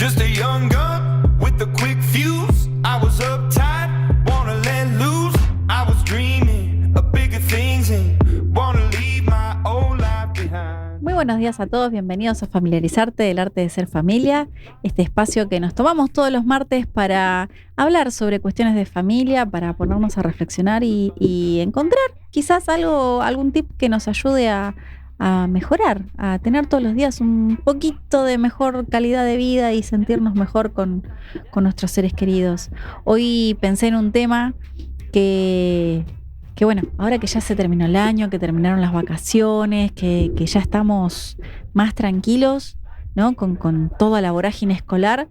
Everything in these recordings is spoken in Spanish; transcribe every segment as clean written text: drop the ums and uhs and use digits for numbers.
Just a young gun with a quick fuse. I was uptight, wanna let loose. I was dreaming of bigger things and wanna leave my old life behind. Muy buenos días a todos, bienvenidos a Familiarizarte, el arte de ser familia, este espacio que nos tomamos todos los martes para hablar sobre cuestiones de familia, para ponernos a reflexionar y encontrar quizás algún tip que nos ayude a mejorar, a tener todos los días un poquito de mejor calidad de vida y sentirnos mejor con nuestros seres queridos. Hoy pensé en un tema que bueno, ahora que ya se terminó el año, que terminaron las vacaciones, que ya estamos más tranquilos, ¿no? Con toda la vorágine escolar,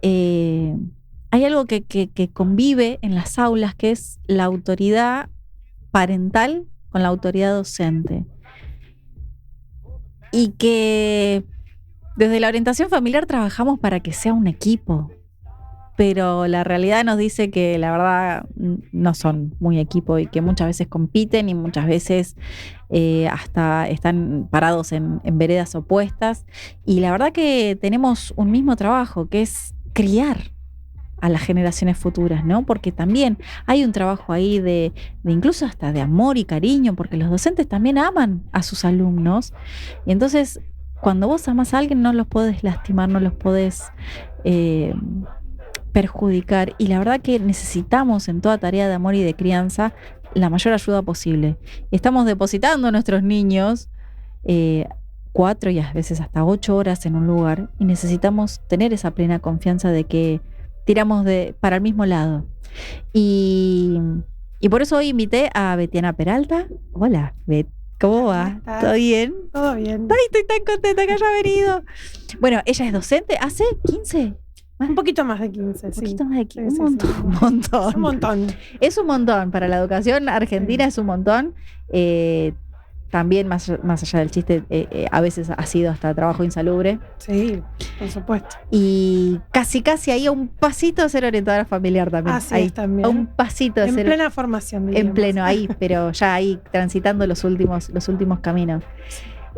hay algo que convive en las aulas, que es la autoridad parental con la autoridad docente. Y que desde la orientación familiar trabajamos para que sea un equipo, pero la realidad nos dice que la verdad no son muy equipo y que muchas veces compiten y muchas veces hasta están parados en veredas opuestas. Y la verdad que tenemos un mismo trabajo, que es criar a las generaciones futuras, ¿no? Porque también hay un trabajo ahí de incluso hasta de amor y cariño, porque los docentes también aman a sus alumnos. Y entonces, cuando vos amás a alguien, no los podés lastimar, no los podés perjudicar. Y la verdad que necesitamos en toda tarea de amor y de crianza la mayor ayuda posible. Y estamos depositando a nuestros niños 4 y a veces hasta 8 horas en un lugar, y necesitamos tener esa plena confianza de que tiramos para el mismo lado. Y por eso hoy invité a Betiana Peralta. Hola, Bet, ¿cómo va? ¿Todo bien? Todo bien. Ay, estoy tan contenta que haya venido. Bueno, ella es docente hace 15. Un poquito más de 15, Un sí. poquito más de 15. Sí, Un montón. Un montón. Es un montón. Para la educación argentina es un montón. También, más allá del chiste, a veces ha sido hasta trabajo insalubre. Sí, por supuesto. Y casi ahí a un pasito de ser orientadora familiar también. Así ahí, es también. a un pasito de En ser... plena formación, diríamos. En pleno, ahí, pero ya ahí transitando los últimos caminos.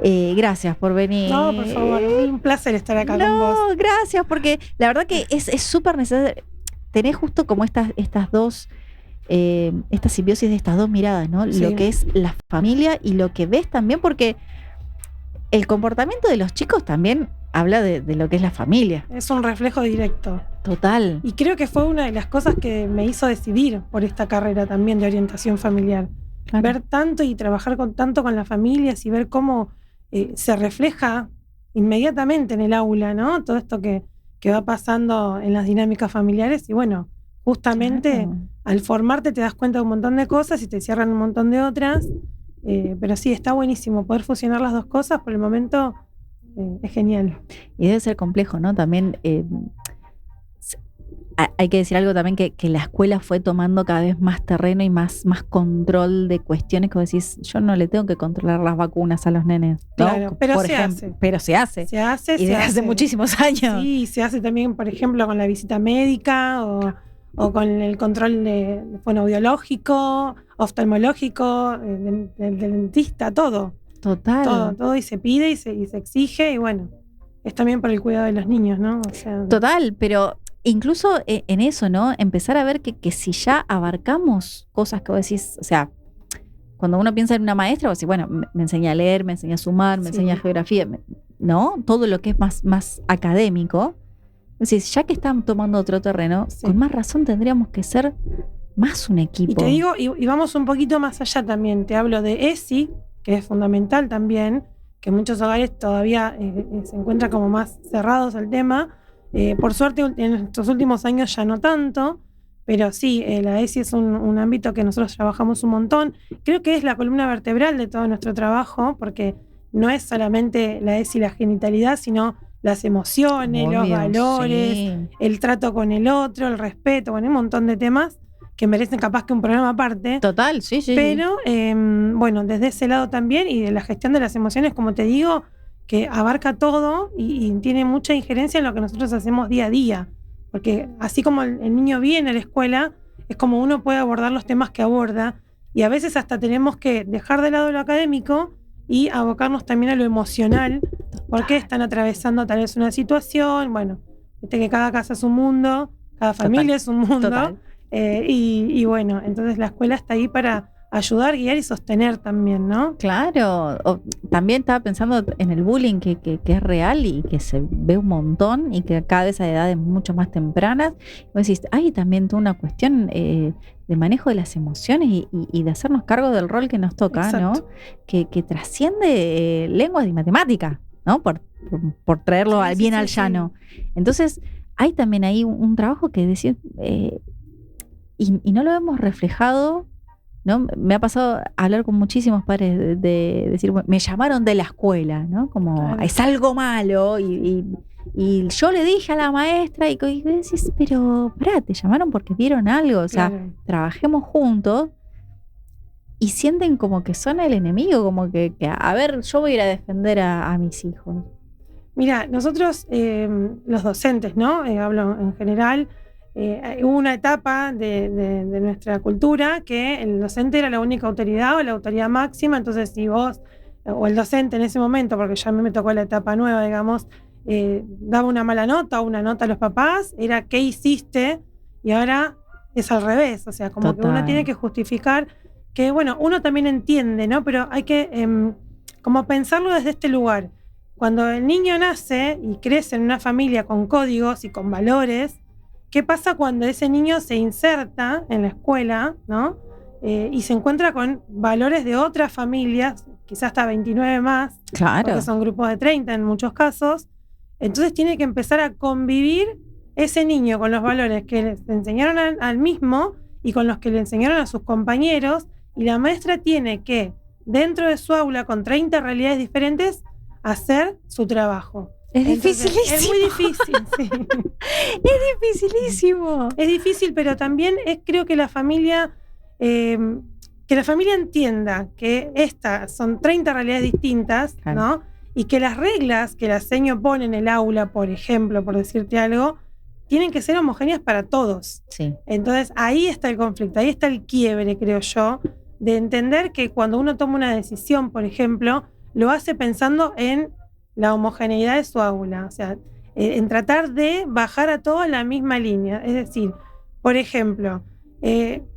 Gracias por venir. No, por favor, un placer estar acá con vos. No, gracias, porque la verdad que es súper necesario. Tenés justo como estas dos, esta simbiosis de estas dos miradas, ¿no? Sí. Lo que es la familia y lo que ves también, porque el comportamiento de los chicos también habla de lo que es la familia. Es un reflejo directo. Total. Y creo que fue una de las cosas que me hizo decidir por esta carrera también de orientación familiar. Claro. Ver tanto y trabajar tanto con las familias y ver cómo se refleja inmediatamente en el aula, ¿no? Todo esto que va pasando en las dinámicas familiares. Y bueno, justamente Claro. Al formarte te das cuenta de un montón de cosas y te cierran un montón de otras. Pero sí, está buenísimo poder fusionar las dos cosas. Por el momento es genial. Y debe ser complejo, ¿no? También hay que decir algo también, que la escuela fue tomando cada vez más terreno y más control de cuestiones que vos decís, yo no le tengo que controlar las vacunas a los nenes, ¿no? Claro, pero por se ejemplo, hace. Pero se hace. Se hace, Y desde hace muchísimos años. Sí, se hace también, por ejemplo, con la visita médica o con el control de fonoaudiológico, oftalmológico, del dentista, todo. Total. Todo, y se pide y se exige, y bueno, es también por el cuidado de los niños, ¿no? O sea, Total, pero incluso en eso, ¿no? Empezar a ver que si ya abarcamos cosas que vos decís, o sea, cuando uno piensa en una maestra, vos decís, bueno, me enseña a leer, me enseña a sumar, me Sí. enseña geografía, ¿no? Todo lo que es más académico. Es decir, ya que están tomando otro terreno, Sí. con más razón tendríamos que ser más un equipo. y te digo, y vamos un poquito más allá también, te hablo de ESI, que es fundamental también, que en muchos hogares todavía se encuentra como más cerrados al tema. Por suerte en estos últimos años ya no tanto, pero sí, la ESI es un ámbito que nosotros trabajamos un montón. Creo que es la columna vertebral de todo nuestro trabajo, porque no es solamente la ESI y la genitalidad, sino las emociones, los Obvio, valores, sí. el trato con el otro, el respeto, bueno, un montón de temas que merecen capaz que un programa aparte. Total, sí. Pero bueno, desde ese lado también, y de la gestión de las emociones, como te digo, que abarca todo y tiene mucha injerencia en lo que nosotros hacemos día a día. Porque así como el niño viene a la escuela, es como uno puede abordar los temas que aborda, y a veces hasta tenemos que dejar de lado lo académico y abocarnos también a lo emocional, porque están atravesando tal vez una situación, bueno, Viste que cada casa es un mundo, cada familia es un mundo. Total. Y bueno, entonces la escuela está ahí para ayudar, guiar y sostener también, ¿no? Claro, también estaba pensando en el bullying que es real y que se ve un montón y que cada vez a edades mucho más tempranas. Vos decís, hay también toda una cuestión de manejo de las emociones y de hacernos cargo del rol que nos toca, Exacto. ¿no? Que trasciende lenguas y matemáticas, ¿no? Por traerlo Sí, bien sí, al sí, llano. Entonces, hay también ahí un trabajo que decir, y no lo hemos reflejado, ¿no? Me ha pasado hablar con muchísimos padres de decir, "Bueno, me llamaron de la escuela, ¿no? Como Claro. es algo malo y yo le dije a la maestra y decís, pero pará, te llamaron porque vieron algo, o sea, Claro. trabajemos juntos y sienten como que son el enemigo, como que a ver, yo voy a ir a defender a mis hijos. Mira, nosotros, los docentes, ¿no? Hablo en general, hubo una etapa de nuestra cultura que el docente era la única autoridad o la autoridad máxima, entonces si vos, o el docente en ese momento, porque ya a mí me tocó la etapa nueva, digamos, daba una mala nota o una nota a los papás, era ¿qué hiciste? Y ahora es al revés, o sea, como que uno Total. tiene que justificar que, bueno, uno también entiende, ¿no? Pero hay que como pensarlo desde este lugar. Cuando el niño nace y crece en una familia con códigos y con valores, ¿qué pasa cuando ese niño se inserta en la escuela, ¿no? Y se encuentra con valores de otras familias, quizás hasta 29 más, Claro. porque son grupos de 30 en muchos casos? Entonces tiene que empezar a convivir ese niño con los valores que les enseñaron al mismo y con los que le enseñaron a sus compañeros, y la maestra tiene que, dentro de su aula, con 30 realidades diferentes, hacer su trabajo. Es Entonces, dificilísimo. es muy difícil, sí. Es dificilísimo. Es difícil, pero también creo que la familia entienda que estas son 30 realidades distintas, Claro. ¿no? Y que las reglas que la seño pone en el aula, por ejemplo, por decirte algo, tienen que ser homogéneas para todos. Sí. Entonces ahí está el conflicto, ahí está el quiebre, creo yo, de entender que cuando uno toma una decisión, por ejemplo, lo hace pensando en la homogeneidad de su aula, o sea, en tratar de bajar a todos a la misma línea. Es decir, por ejemplo,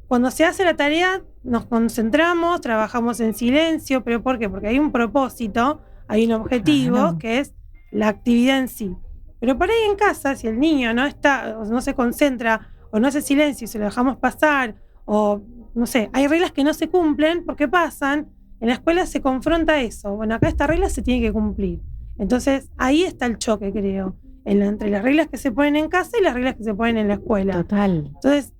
cuando se hace la tarea, nos concentramos, trabajamos en silencio, ¿pero por qué? Porque hay un propósito, hay un objetivo, Claro. que es la actividad en sí. Pero por ahí en casa, si el niño no está, o no se concentra, o no hace silencio y se lo dejamos pasar, o no sé, hay reglas que no se cumplen porque pasan, en la escuela se confronta eso. Bueno, acá esta regla se tiene que cumplir. Entonces, ahí está el choque, creo, entre las reglas que se ponen en casa y las reglas que se ponen en la escuela. Total. Entonces,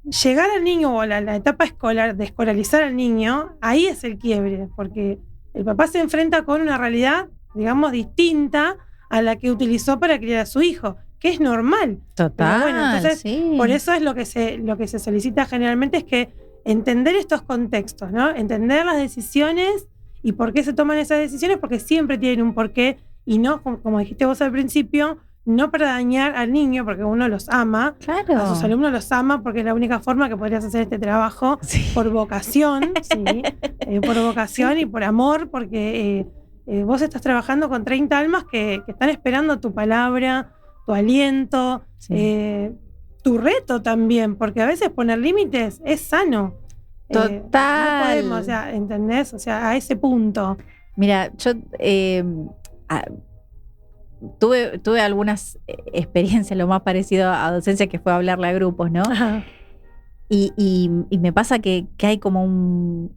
llegar al niño o a la etapa escolar, de escolarizar al niño, ahí es el quiebre, porque el papá se enfrenta con una realidad, digamos, distinta a la que utilizó para criar a su hijo, que es normal. Total. Pero bueno, entonces, sí. por eso es lo que se solicita generalmente, es que entender estos contextos, ¿no? Entender las decisiones y por qué se toman esas decisiones, porque siempre tienen un porqué, y no, como dijiste vos al principio, no para dañar al niño, porque uno los ama, Claro. a sus alumnos los ama, porque es la única forma que podrías hacer este trabajo, Sí. por vocación, ¿sí? Por vocación Sí. y por amor, porque vos estás trabajando con 30 almas que están esperando tu palabra, tu aliento, Sí. tu reto también, porque a veces poner límites es sano. Total. No podemos, o sea, ¿entendés? O sea, a ese punto. Mira, yo tuve algunas experiencias, lo más parecido a docencia, que fue hablarle a grupos, ¿no? Ajá. Y me pasa que hay como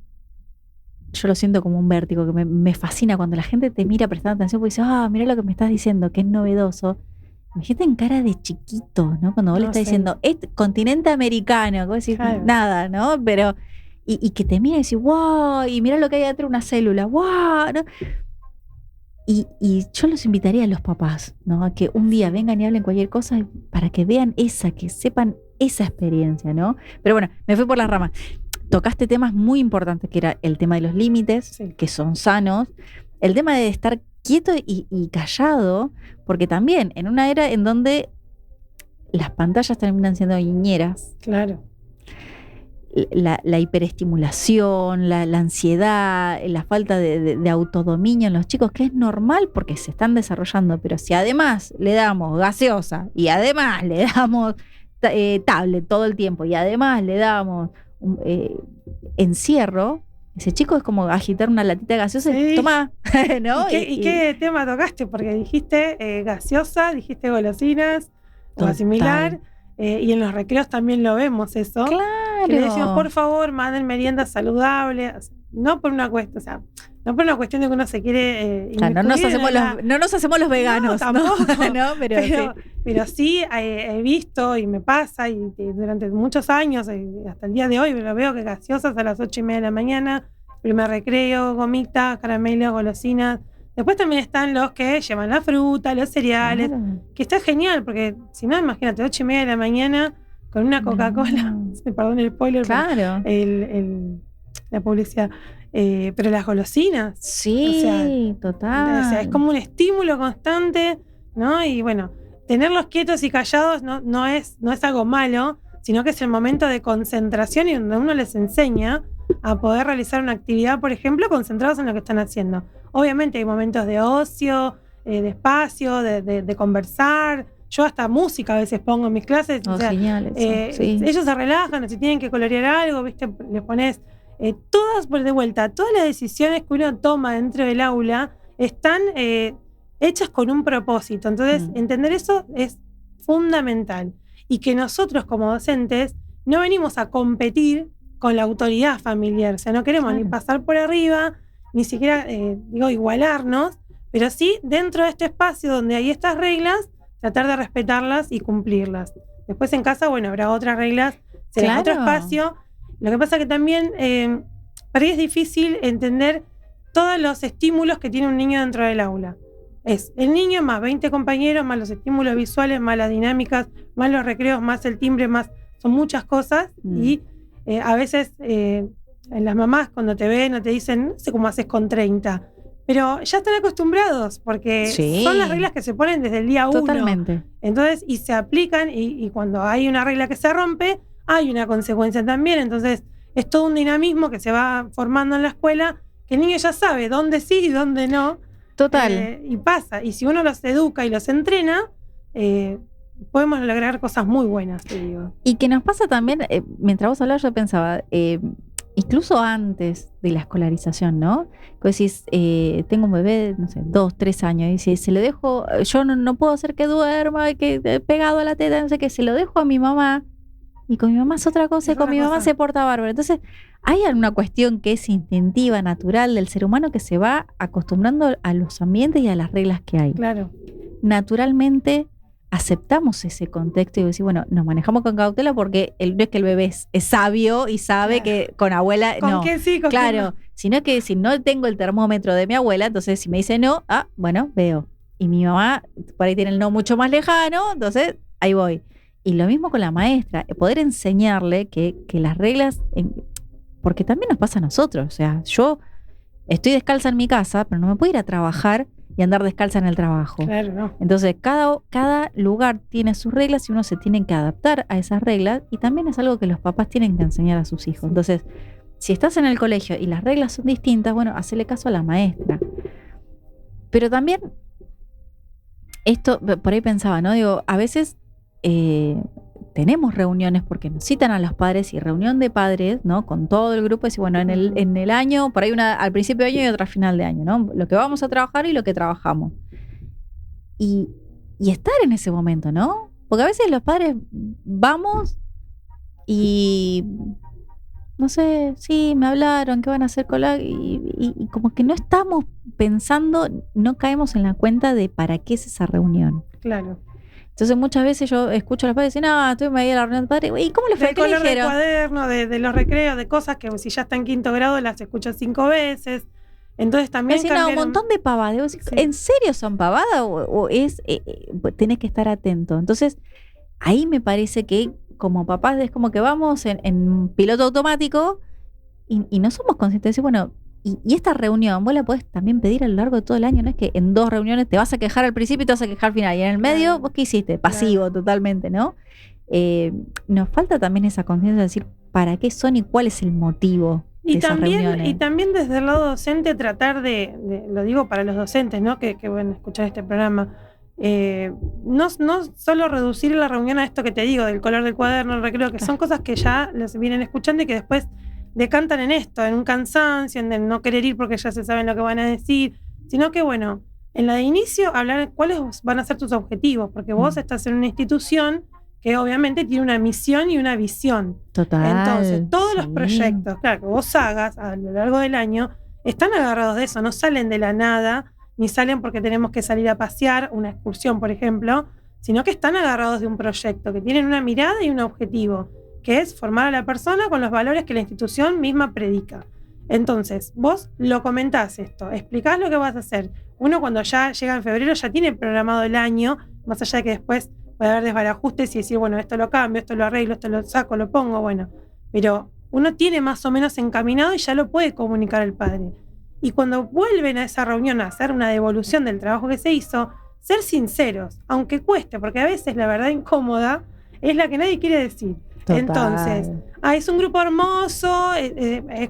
yo lo siento como un vértigo, que me fascina cuando la gente te mira prestando atención, porque dice, mira lo que me estás diciendo, que es novedoso. Me gente en cara de chiquito, ¿no? Cuando vos le No estás sé. diciendo, continente americano, que vos decís, Claro. nada, ¿no? Pero, y que te mira y decís, wow, y mira lo que hay dentro de una célula, wow, ¿no? Y yo los invitaría a los papás, ¿no? A que un día vengan y hablen cualquier cosa para que vean que sepan esa experiencia, ¿no? Pero bueno, me fui por las ramas. Tocaste temas muy importantes, que era el tema de los límites, Sí. que son sanos, el tema de estar quieto y callado, porque también en una era en donde las pantallas terminan siendo niñeras, Claro. la hiperestimulación, la ansiedad, la falta de autodominio en los chicos, que es normal porque se están desarrollando, pero si además le damos gaseosa y además le damos tablet todo el tiempo y además le damos encierro, ese chico es como agitar una latita gaseosa y tomá, ¿no? ¿Y qué tema tocaste? Porque dijiste gaseosa, dijiste golosinas o similar. Y en los recreos también lo vemos eso. Claro. Que le decimos, por favor, manden meriendas saludables. No por una cuestión, o sea, no por una cuestión de que uno se quiere no nos hacemos los veganos. No, tampoco. ¿no? Pero sí he visto y me pasa, y durante muchos años, hasta el día de hoy, lo veo que gaseosas a las 8:30 de la mañana, primer recreo, gomita, caramelo, golosinas. Después también están los que llevan la fruta, los cereales, que está genial, porque si no, imagínate, 8:30 de la mañana con una Coca-Cola, perdón el spoiler, claro. La publicidad, pero las golosinas. Sí, o sea, total. O sea, es como un estímulo constante, ¿no? Y bueno, tenerlos quietos y callados no es algo malo, sino que es el momento de concentración y donde uno les enseña a poder realizar una actividad, por ejemplo, concentrados en lo que están haciendo. Obviamente hay momentos de ocio, de espacio, de conversar. Yo hasta música a veces pongo en mis clases. O sea, genial eso, sí. Ellos se relajan, o si tienen que colorear algo, ¿viste? Les pones todas, por de vuelta, todas las decisiones que uno toma dentro del aula están hechas con un propósito. Entonces, entender eso es fundamental. Y que nosotros como docentes no venimos a competir con la autoridad familiar. O sea, no queremos ni pasar por arriba, ni siquiera, igualarnos, pero sí dentro de este espacio donde hay estas reglas, tratar de respetarlas y cumplirlas. Después en casa, bueno, habrá otras reglas, será otro espacio. Lo que pasa que también para mí es difícil entender todos los estímulos que tiene un niño dentro del aula. Es el niño más 20 compañeros, más los estímulos visuales, más las dinámicas, más los recreos, más el timbre, más son muchas cosas. Y a veces las mamás cuando te ven o te dicen, no sé cómo haces con 30, pero ya están acostumbrados porque son las reglas que se ponen desde el día 1. Totalmente. Entonces, y se aplican y cuando hay una regla que se rompe, hay una consecuencia también. Entonces, es todo un dinamismo que se va formando en la escuela, que el niño ya sabe dónde sí y dónde no. Total. Y pasa. Y si uno los educa y los entrena, podemos lograr cosas muy buenas, te digo. Y que nos pasa también, mientras vos hablabas, yo pensaba, incluso antes de la escolarización, ¿no? Que decís, tengo un bebé, no sé, 2, 3 años, y si se lo dejo, yo no puedo hacer que duerma, que pegado a la teta, no sé qué, se lo dejo a mi mamá, y con mi mamá es otra cosa, y con mi mamá se porta bárbaro. Entonces, hay alguna cuestión que es instintiva, natural del ser humano, que se va acostumbrando a los ambientes y a las reglas que hay. Claro. Naturalmente aceptamos ese contexto y decimos, bueno, nos manejamos con cautela porque no es que el bebé es sabio y sabe que con abuela ¿Con no. qué sí? ¿Con claro, qué no? sino que si no tengo el termómetro de mi abuela, entonces si me dice no, bueno, veo. Y mi mamá por ahí tiene el no mucho más lejano, entonces ahí voy. Y lo mismo con la maestra, poder enseñarle que las reglas, porque también nos pasa a nosotros, o sea, yo estoy descalza en mi casa, pero no me puedo ir a trabajar y andar descalza en el trabajo. Claro, no. Entonces, cada lugar tiene sus reglas y uno se tiene que adaptar a esas reglas, y también es algo que los papás tienen que enseñar a sus hijos. Entonces, si estás en el colegio y las reglas son distintas, bueno, hacele caso a la maestra. Pero también, esto, por ahí pensaba, ¿no? Digo, a veces tenemos reuniones porque nos citan a los padres, y reunión de padres, ¿no? Con todo el grupo, y bueno, en el año, por ahí una al principio de año y otra al final de año, ¿no? Lo que vamos a trabajar y lo que trabajamos. Y estar en ese momento, ¿no? Porque a veces los padres vamos y no sé, sí, me hablaron, ¿qué van a hacer con la...? Y como que no estamos pensando, no caemos en la cuenta de para qué es esa reunión. Claro. Entonces muchas veces yo escucho a los padres decir, no, estoy ahí a la reunión de padres. ¿Y cómo les fue? El ¿Qué le color del dijeron? cuaderno, de los recreos, de cosas que si ya está en 5º grado las escucho 5 veces. Entonces también Es decir, no, un montón de pavadas. Debo decir, Sí. ¿en serio son pavadas o es tenés que estar atento? Entonces, ahí me parece que como papás es como que vamos en piloto automático y no somos conscientes de decir, bueno, y esta reunión vos la podés también pedir a lo largo de todo el año, no es que en 2 reuniones te vas a quejar al principio y te vas a quejar al final, y en el medio, Claro. ¿vos qué hiciste? Pasivo totalmente, ¿no? Nos falta también esa conciencia de decir, para qué son y cuál es el motivo de esas reuniones. Y también desde el lado docente tratar de lo digo para los docentes, ¿no? que van a escuchar este programa, no solo reducir la reunión a esto que te digo, del color del cuaderno, el recreo, que son cosas que ya les vienen escuchando y que después decantan en esto, en un cansancio, en no querer ir porque ya se saben lo que van a decir, sino que bueno, en la de inicio hablar cuáles van a ser tus objetivos, porque vos estás en una institución que obviamente tiene una misión y una visión. Total. Entonces, todos los proyectos, claro, que vos hagas a lo largo del año, están agarrados de eso, no salen de la nada, ni salen porque tenemos que salir a pasear, una excursión, por ejemplo, sino que están agarrados de un proyecto, que tienen una mirada y un objetivo, que es formar a la persona con los valores que la institución misma predica. Entonces, vos lo comentás esto, explicás lo que vas a hacer. Uno cuando ya llega en febrero ya tiene programado el año, más allá de que después puede haber desbarajustes y decir, bueno, esto lo cambio, esto lo arreglo, esto lo saco, lo pongo, bueno. Pero uno tiene más o menos encaminado y ya lo puede comunicar al padre. Y cuando vuelven a esa reunión a hacer una devolución del trabajo que se hizo, ser sinceros, aunque cueste, porque a veces la verdad incómoda es la que nadie quiere decir. Total. Entonces, es un grupo hermoso,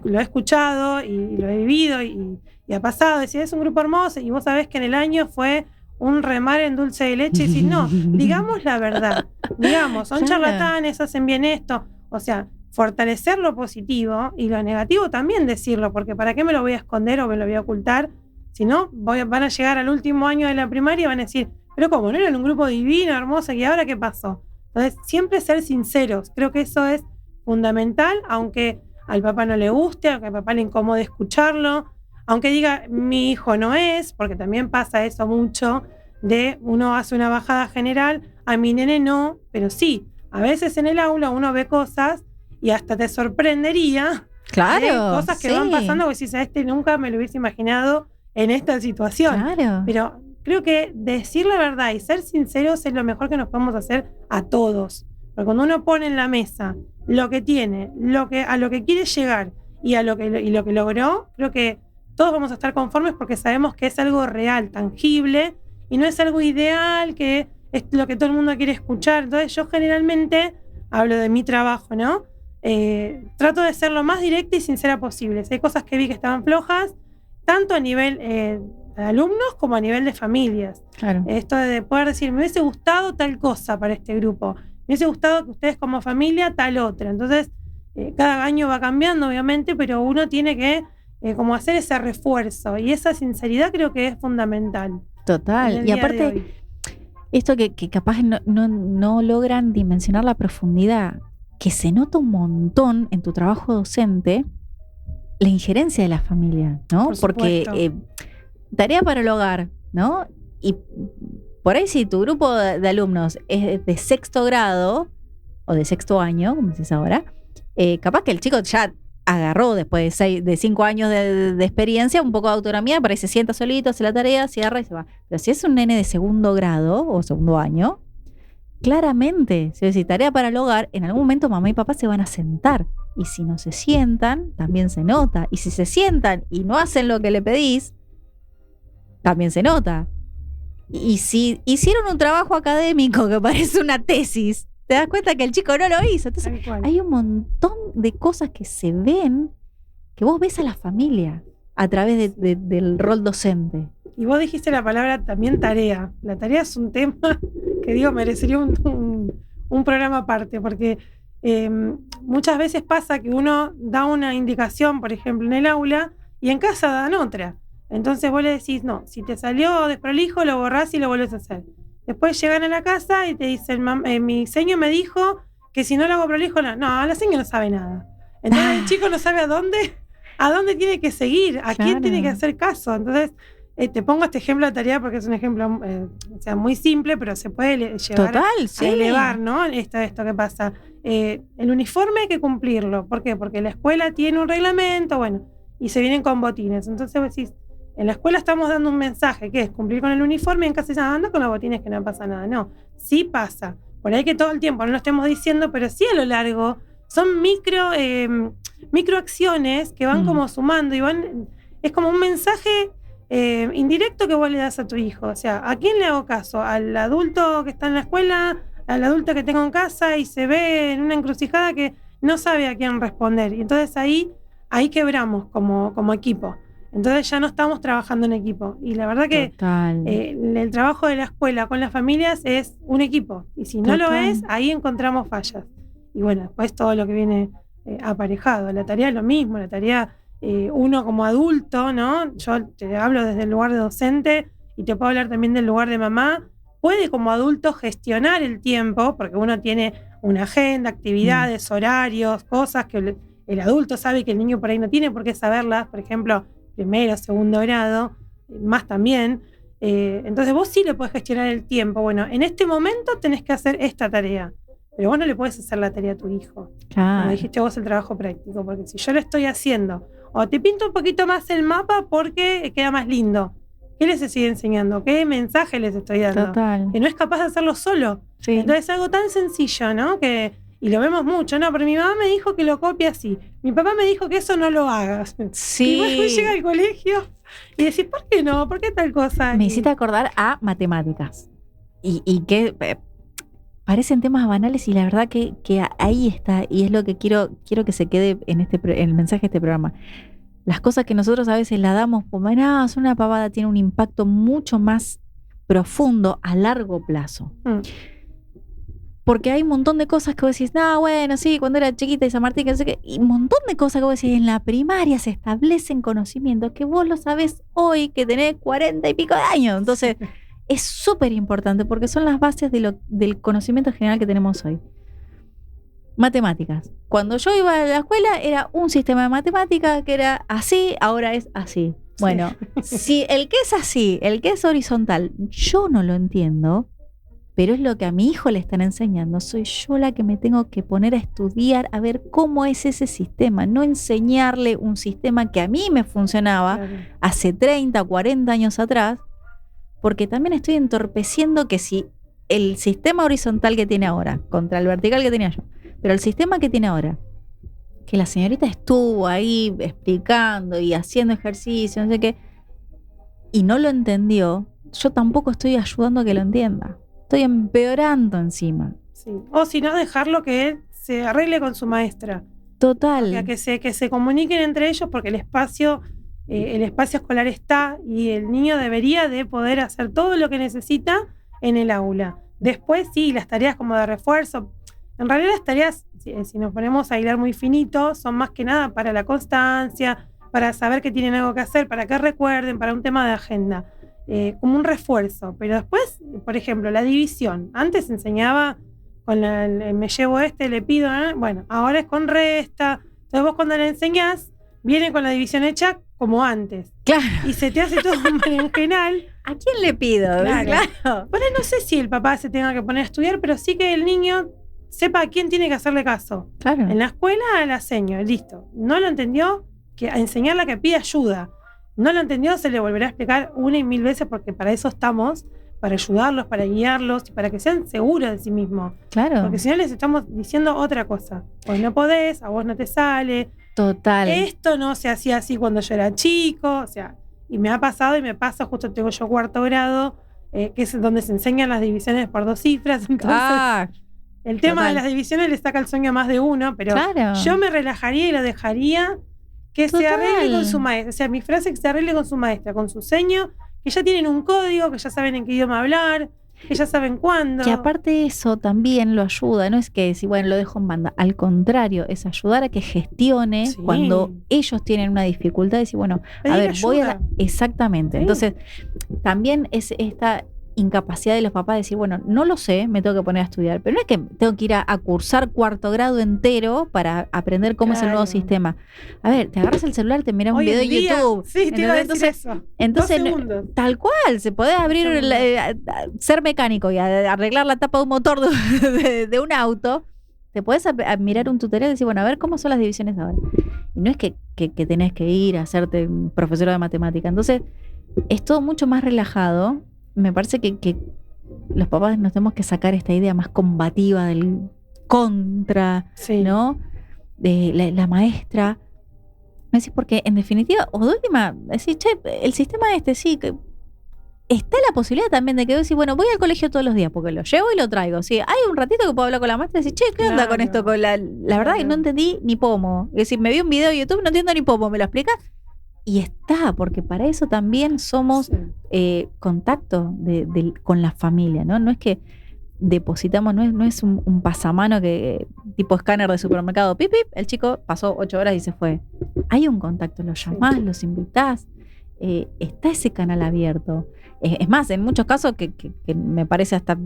lo he escuchado y lo he vivido y ha pasado, decir, es un grupo hermoso y vos sabés que en el año fue un remar en dulce de leche y decís, no, digamos la verdad, digamos, son charlatanes, hacen bien esto, o sea, fortalecer lo positivo y lo negativo también decirlo, porque ¿para qué me lo voy a esconder o me lo voy a ocultar? Si no, van a llegar al último año de la primaria y van a decir, pero ¿cómo? ¿No eran un grupo divino, hermoso? ¿Y ahora qué pasó? Entonces, siempre ser sinceros. Creo que eso es fundamental, aunque al papá no le guste, aunque al papá le incomode escucharlo, aunque diga, mi hijo no es, porque también pasa eso mucho, de uno hace una bajada general, a mi nene no, pero sí, a veces en el aula uno ve cosas y hasta te sorprendería. Claro. Cosas que van pasando, porque si a este nunca me lo hubiese imaginado en esta situación. Claro. Pero creo que decir la verdad y ser sinceros es lo mejor que nos podemos hacer a todos. Porque cuando uno pone en la mesa lo que tiene, a lo que quiere llegar y lo que logró, creo que todos vamos a estar conformes porque sabemos que es algo real, tangible, y no es algo ideal, que es lo que todo el mundo quiere escuchar. Entonces yo generalmente hablo de mi trabajo, ¿no? Trato de ser lo más directa y sincera posible. Si hay cosas que vi que estaban flojas, tanto a nivel de alumnos como a nivel de familias. Claro. Esto de poder decir, me hubiese gustado tal cosa para este grupo, me hubiese gustado que ustedes como familia tal otra. Entonces, cada año va cambiando, obviamente, pero uno tiene que como hacer ese refuerzo, y esa sinceridad creo que es fundamental. Total. Y aparte, esto que capaz no logran dimensionar la profundidad, que se nota un montón en tu trabajo docente, la injerencia de la familia, ¿no? Porque tarea para el hogar, ¿no? Y por ahí si tu grupo de alumnos es de sexto grado o de sexto año, como decís ahora, capaz que el chico ya agarró después de 5 años de experiencia un poco de autonomía, para que se sienta solito, hace la tarea, cierra y se va. Pero si es un nene de segundo grado o segundo año, claramente, si es tarea para el hogar, en algún momento mamá y papá se van a sentar. Y si no se sientan, también se nota. Y si se sientan y no hacen lo que le pedís, también se nota. Y si hicieron un trabajo académico que parece una tesis, te das cuenta que el chico no lo hizo. Entonces hay un montón de cosas que se ven, que vos ves a la familia a través del rol docente. Y vos dijiste la palabra también tarea. La tarea es un tema que merecería un programa aparte, porque muchas veces pasa que uno da una indicación, por ejemplo, en el aula, y en casa dan otra. Entonces vos le decís, no, si te salió desprolijo, lo borrás y lo volvés a hacer. Después llegan a la casa y te dicen, mi seño me dijo que si no lo hago prolijo, no, la seño no sabe nada. Entonces el chico no sabe a dónde tiene que seguir, a quién tiene que hacer caso. Entonces te pongo este ejemplo de tarea porque es un ejemplo muy simple, pero se puede llevar a elevar, ¿no? Esto que pasa. El uniforme hay que cumplirlo. ¿Por qué? Porque la escuela tiene un reglamento, bueno, y se vienen con botines. Entonces vos decís, en la escuela estamos dando un mensaje, que es cumplir con el uniforme, y en casa anda con los botines que no pasa nada. No, sí pasa. Por ahí que todo el tiempo no lo estemos diciendo, pero sí a lo largo son microacciones que van como sumando y es como un mensaje indirecto que vos le das a tu hijo. O sea, ¿a quién le hago caso? ¿Al adulto que está en la escuela? ¿Al adulto que tengo en casa y se ve en una encrucijada que no sabe a quién responder. Y entonces ahí quebramos como equipo. Entonces ya no estamos trabajando en equipo. Y la verdad que Total. el trabajo de la escuela con las familias es un equipo. Y si no Total. lo es, ahí encontramos fallas. Y bueno, después todo lo que viene aparejado. La tarea es lo mismo, la tarea uno como adulto, ¿no? Yo te hablo desde el lugar de docente y te puedo hablar también del lugar de mamá. Puede como adulto gestionar el tiempo, porque uno tiene una agenda, actividades, horarios, cosas que el adulto sabe que el niño por ahí no tiene por qué saberlas. Por ejemplo, primero, segundo grado, más también. Entonces vos sí le podés gestionar el tiempo. Bueno, en este momento tenés que hacer esta tarea, pero vos no le podés hacer la tarea a tu hijo. Claro. Como dijiste vos, el trabajo práctico, porque si yo lo estoy haciendo, o te pinto un poquito más el mapa porque queda más lindo. ¿Qué les estoy enseñando? ¿Qué mensaje les estoy dando? Total. Que no es capaz de hacerlo solo. Sí. Entonces es algo tan sencillo, ¿no? Y lo vemos mucho, ¿no? Pero mi mamá me dijo que lo copie así. Mi papá me dijo que eso no lo hagas. Sí. Y después llega al colegio y decís, ¿por qué no? ¿Por qué tal cosa? Me hiciste acordar a matemáticas. Y que parecen temas banales y la verdad que ahí está. Y es lo que quiero que se quede en el mensaje de este programa. Las cosas que nosotros a veces la damos como, es una pavada, tiene un impacto mucho más profundo a largo plazo. Porque hay un montón de cosas que vos decís, bueno, sí, cuando era chiquita y San Martín, que no sé qué, y un montón de cosas que vos decís, en la primaria se establecen conocimientos que vos lo sabés hoy, que tenés 40 y pico de años. Entonces, es súper importante porque son las bases del conocimiento general que tenemos hoy. Matemáticas. Cuando yo iba a la escuela era un sistema de matemáticas que era así, ahora es así. Bueno, si el que es así, el que es horizontal, yo no lo entiendo, pero es lo que a mi hijo le están enseñando. Soy yo la que me tengo que poner a estudiar a ver cómo es ese sistema, no enseñarle un sistema que a mí me funcionaba hace 30 o 40 años atrás, porque también estoy entorpeciendo que si el sistema horizontal que tiene ahora contra el vertical que tenía yo, pero el sistema que tiene ahora, que la señorita estuvo ahí explicando y haciendo ejercicio, no sé qué, y no lo entendió, yo tampoco estoy ayudando a que lo entienda. Estoy empeorando encima. Sí. O si no, dejarlo que él se arregle con su maestra. Total. Que se comuniquen entre ellos, porque el espacio escolar está y el niño debería de poder hacer todo lo que necesita en el aula. Después sí, las tareas como de refuerzo. En realidad las tareas, si nos ponemos a hilar muy finito, son más que nada para la constancia, para saber que tienen algo que hacer, para que recuerden, para un tema de agenda. Como un refuerzo. Pero después, por ejemplo, la división. Antes enseñaba con me llevo le pido, bueno, ahora es con resta. Entonces vos cuando le enseñás, viene con la división hecha como antes. Claro. Y se te hace todo un berenjenal. ¿A quién le pido? Claro. Bueno, no sé si el papá se tenga que poner a estudiar, pero sí que el niño sepa a quién tiene que hacerle caso. Claro. En la escuela, a la seño, listo. No lo entendió, que a enseñarla que pida ayuda. No lo entendió, se le volverá a explicar 1 y 1000 veces, porque para eso estamos, para ayudarlos, para guiarlos y para que sean seguros de sí mismos. Claro. Porque si no les estamos diciendo otra cosa. Vos no podés, a vos no te sale. Total. Esto no se hacía así cuando yo era chico. O sea, y me ha pasado y me pasa, justo tengo yo 4º grado, que es donde se enseñan las divisiones por 2 cifras. Entonces, el tema de las divisiones le saca el sueño a más de uno, pero yo me relajaría y lo dejaría que se arregle con su maestra. O sea, mi frase es que se arregle con su maestra, con su seño, que ya tienen un código, que ya saben en qué idioma hablar, que ya saben cuándo. Que aparte eso también lo ayuda, no es que decir, bueno, lo dejo en banda. Al contrario, es ayudar a que gestione cuando ellos tienen una dificultad. Decir, bueno, a ver, voy a... Exactamente. Sí. Entonces, también es esta incapacidad de los papás de decir, bueno, no lo sé, me tengo que poner a estudiar, pero no es que tengo que ir a cursar 4º grado entero para aprender cómo es el nuevo sistema. A ver, te agarras el celular, te miras un video en YouTube. Sí, te iba a decir eso. Entonces tal cual, se puede abrir, ser mecánico y arreglar la tapa de un motor de un auto. Te puedes mirar un tutorial y decir, bueno, a ver cómo son las divisiones ahora. Y no es que tenés que ir a hacerte profesora de matemática. Entonces, es todo mucho más relajado. Me parece que los papás nos tenemos que sacar esta idea más combativa del contra, ¿no? De la maestra. Porque en definitiva, o de última, decir, che, el sistema sí, que está la posibilidad también de que vos decís, bueno, voy al colegio todos los días porque lo llevo y lo traigo. Sí, hay un ratito que puedo hablar con la maestra y decir, che, ¿qué onda con esto? Con la verdad que no entendí ni pomo. Es decir, me vi un video de YouTube, no entiendo ni pomo, ¿me lo explicas? Y está, porque para eso también somos contacto con la familia, ¿no? No es que depositamos, no es un pasamano que tipo escáner de supermercado, pip, pip, el chico pasó 8 horas y se fue. Hay un contacto, los llamás, los invitás, está ese canal abierto. Es más, en muchos casos que me parece hasta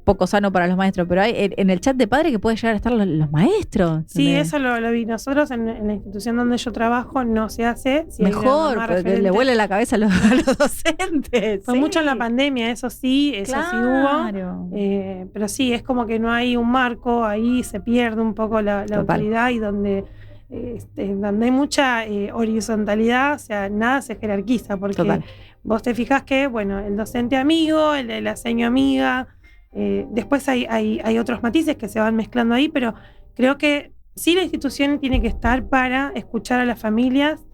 poco sano para los maestros, pero hay en el chat de padres que puede llegar a estar los maestros. Sí, eso lo vi. Nosotros en la institución donde yo trabajo no se hace. Si mejor, porque le vuele la cabeza a los docentes. Fue mucho en la pandemia, eso sí hubo. Pero sí, es como que no hay un marco, ahí se pierde un poco la autoridad y donde hay mucha horizontalidad, o sea, nada se jerarquiza, porque vos te fijás que, bueno, el docente amigo, la seño amiga, después hay otros matices que se van mezclando ahí, pero creo que sí la institución tiene que estar para escuchar a las familias,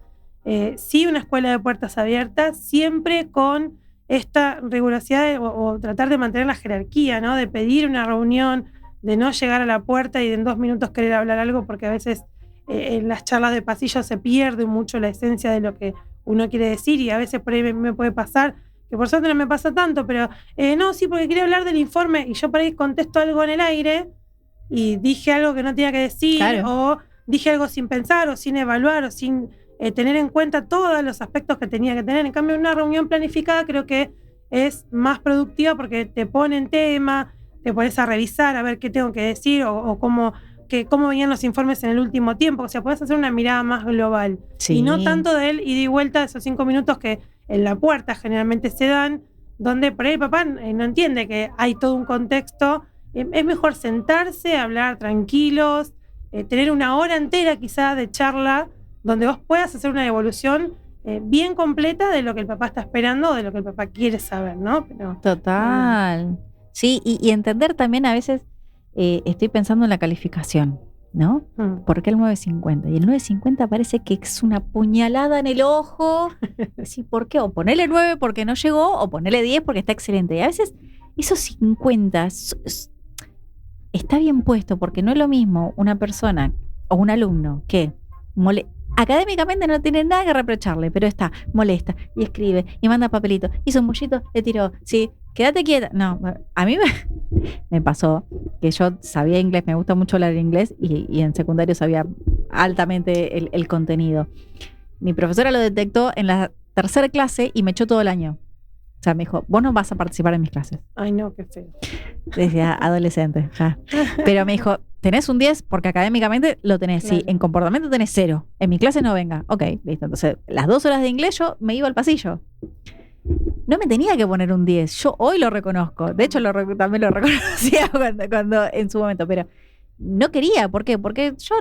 sí una escuela de puertas abiertas, siempre con esta rigurosidad o tratar de mantener la jerarquía, ¿no? De pedir una reunión, de no llegar a la puerta y en 2 minutos querer hablar algo, porque a veces en las charlas de pasillo se pierde mucho la esencia de lo que uno quiere decir, y a veces por ahí me puede pasar, que por suerte no me pasa tanto, pero no, sí, porque quería hablar del informe y yo por ahí contesto algo en el aire y dije algo que no tenía que decir, o dije algo sin pensar o sin evaluar o sin tener en cuenta todos los aspectos que tenía que tener. En cambio, una reunión planificada creo que es más productiva porque te pone en tema, te pones a revisar a ver qué tengo que decir o cómo venían los informes en el último tiempo. O sea, podés hacer una mirada más global. Sí. Y no tanto de él ida y vuelta de esos 5 minutos que en la puerta generalmente se dan, donde por ahí el papá no entiende que hay todo un contexto. Es mejor sentarse, hablar tranquilos, tener una hora entera quizás de charla donde vos puedas hacer una devolución bien completa de lo que el papá está esperando o de lo que el papá quiere saber, ¿no? Pero, total. Sí, y entender también a veces, estoy pensando en la calificación, ¿no? ¿Por qué el 9.50? Y el 9.50 parece que es una puñalada en el ojo. Sí, ¿por qué? O ponele 9 porque no llegó, o ponele 10 porque está excelente. Y a veces esos 50 está bien puesto, porque no es lo mismo una persona o un alumno que académicamente no tiene nada que reprocharle, pero está molesta y escribe y manda papelitos, hizo un mullito, le tiró, sí, quédate quieta. No, a mí me pasó que yo sabía inglés, me gusta mucho hablar inglés y en secundario sabía altamente el contenido. Mi profesora lo detectó en la 3ª clase y me echó todo el año. O sea, me dijo, vos no vas a participar en mis clases. Ay, no, qué feo. Decía adolescente, ya. Pero me dijo, tenés un 10 porque académicamente lo tenés. Claro. Sí, en comportamiento tenés 0. En mi clase no venga. Ok, listo. Entonces, las 2 horas de inglés yo me iba al pasillo. No me tenía que poner un 10. Yo hoy lo reconozco. De hecho, también lo reconocía cuando en su momento. Pero no quería. ¿Por qué? Porque yo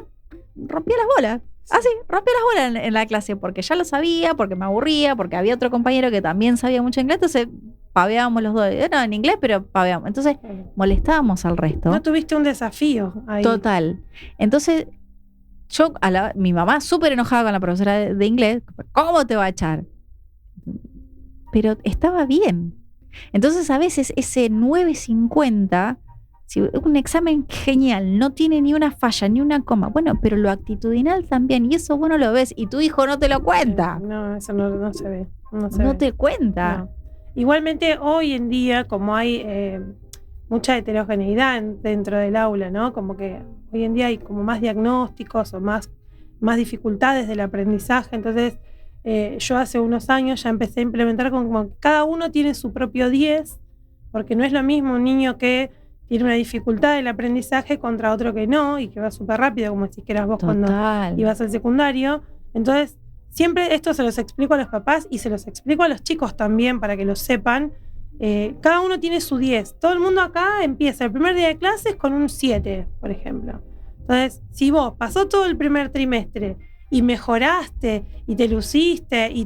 rompía las bolas. Así, rompía las bolas en la clase porque ya lo sabía, porque me aburría, porque había otro compañero que también sabía mucho inglés, entonces paveábamos los dos. No, en inglés, pero paveábamos. Entonces molestábamos al resto. No tuviste un desafío ahí. Total. Entonces, mi mamá súper enojada con la profesora de inglés, ¿cómo te va a echar? Pero estaba bien. Entonces, a veces ese 9.50... Si un examen genial, no tiene ni una falla, ni una coma, bueno, pero lo actitudinal también, y eso vos no lo ves, y tu hijo no te lo cuenta. No, eso no se ve. No te cuenta. No. Igualmente, hoy en día, como hay mucha heterogeneidad dentro del aula, ¿no? Como que hoy en día hay como más diagnósticos o más dificultades del aprendizaje, entonces yo hace unos años ya empecé a implementar como cada uno tiene su propio 10, porque no es lo mismo un niño que tiene una dificultad del aprendizaje contra otro que no, y que va súper rápido, como decís que eras vos. Total. Cuando ibas al secundario. Entonces, siempre esto se los explico a los papás y se los explico a los chicos también para que lo sepan. Cada uno tiene su 10. Todo el mundo acá empieza el primer día de clases con un 7, por ejemplo. Entonces, si vos pasó todo el primer trimestre y mejoraste y te luciste y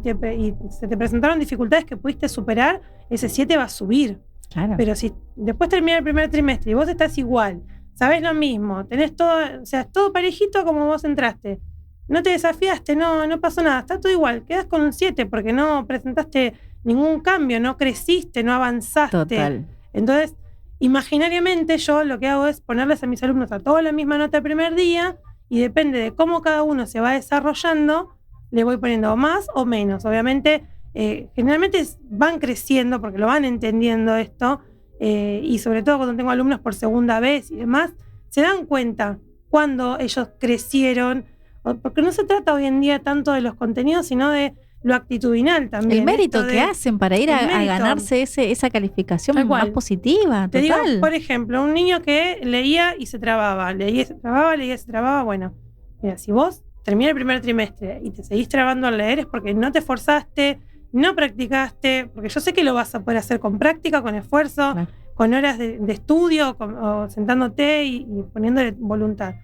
se te presentaron dificultades que pudiste superar, ese 7 va a subir. Claro. Pero si después termina el primer trimestre y vos estás igual, sabés lo mismo, tenés todo, o sea, todo parejito como vos entraste, no te desafiaste, no pasó nada, está todo igual, quedás con un 7 porque no presentaste ningún cambio, no creciste, no avanzaste. Total. Entonces, imaginariamente yo lo que hago es ponerles a mis alumnos a todos la misma nota el primer día y depende de cómo cada uno se va desarrollando, le voy poniendo más o menos. Obviamente, generalmente van creciendo porque lo van entendiendo esto y sobre todo cuando tengo alumnos por segunda vez y demás, se dan cuenta cuando ellos crecieron, porque no se trata hoy en día tanto de los contenidos, sino de lo actitudinal también. El mérito que hacen para ir a ganarse esa calificación más positiva. Te total. digo, por ejemplo, un niño que leía y se trababa, bueno, mira, si vos terminás el primer trimestre y te seguís trabando al leer es porque no te esforzaste, no practicaste, porque yo sé que lo vas a poder hacer con práctica, con esfuerzo, claro, con horas de estudio, o sentándote y poniéndole voluntad.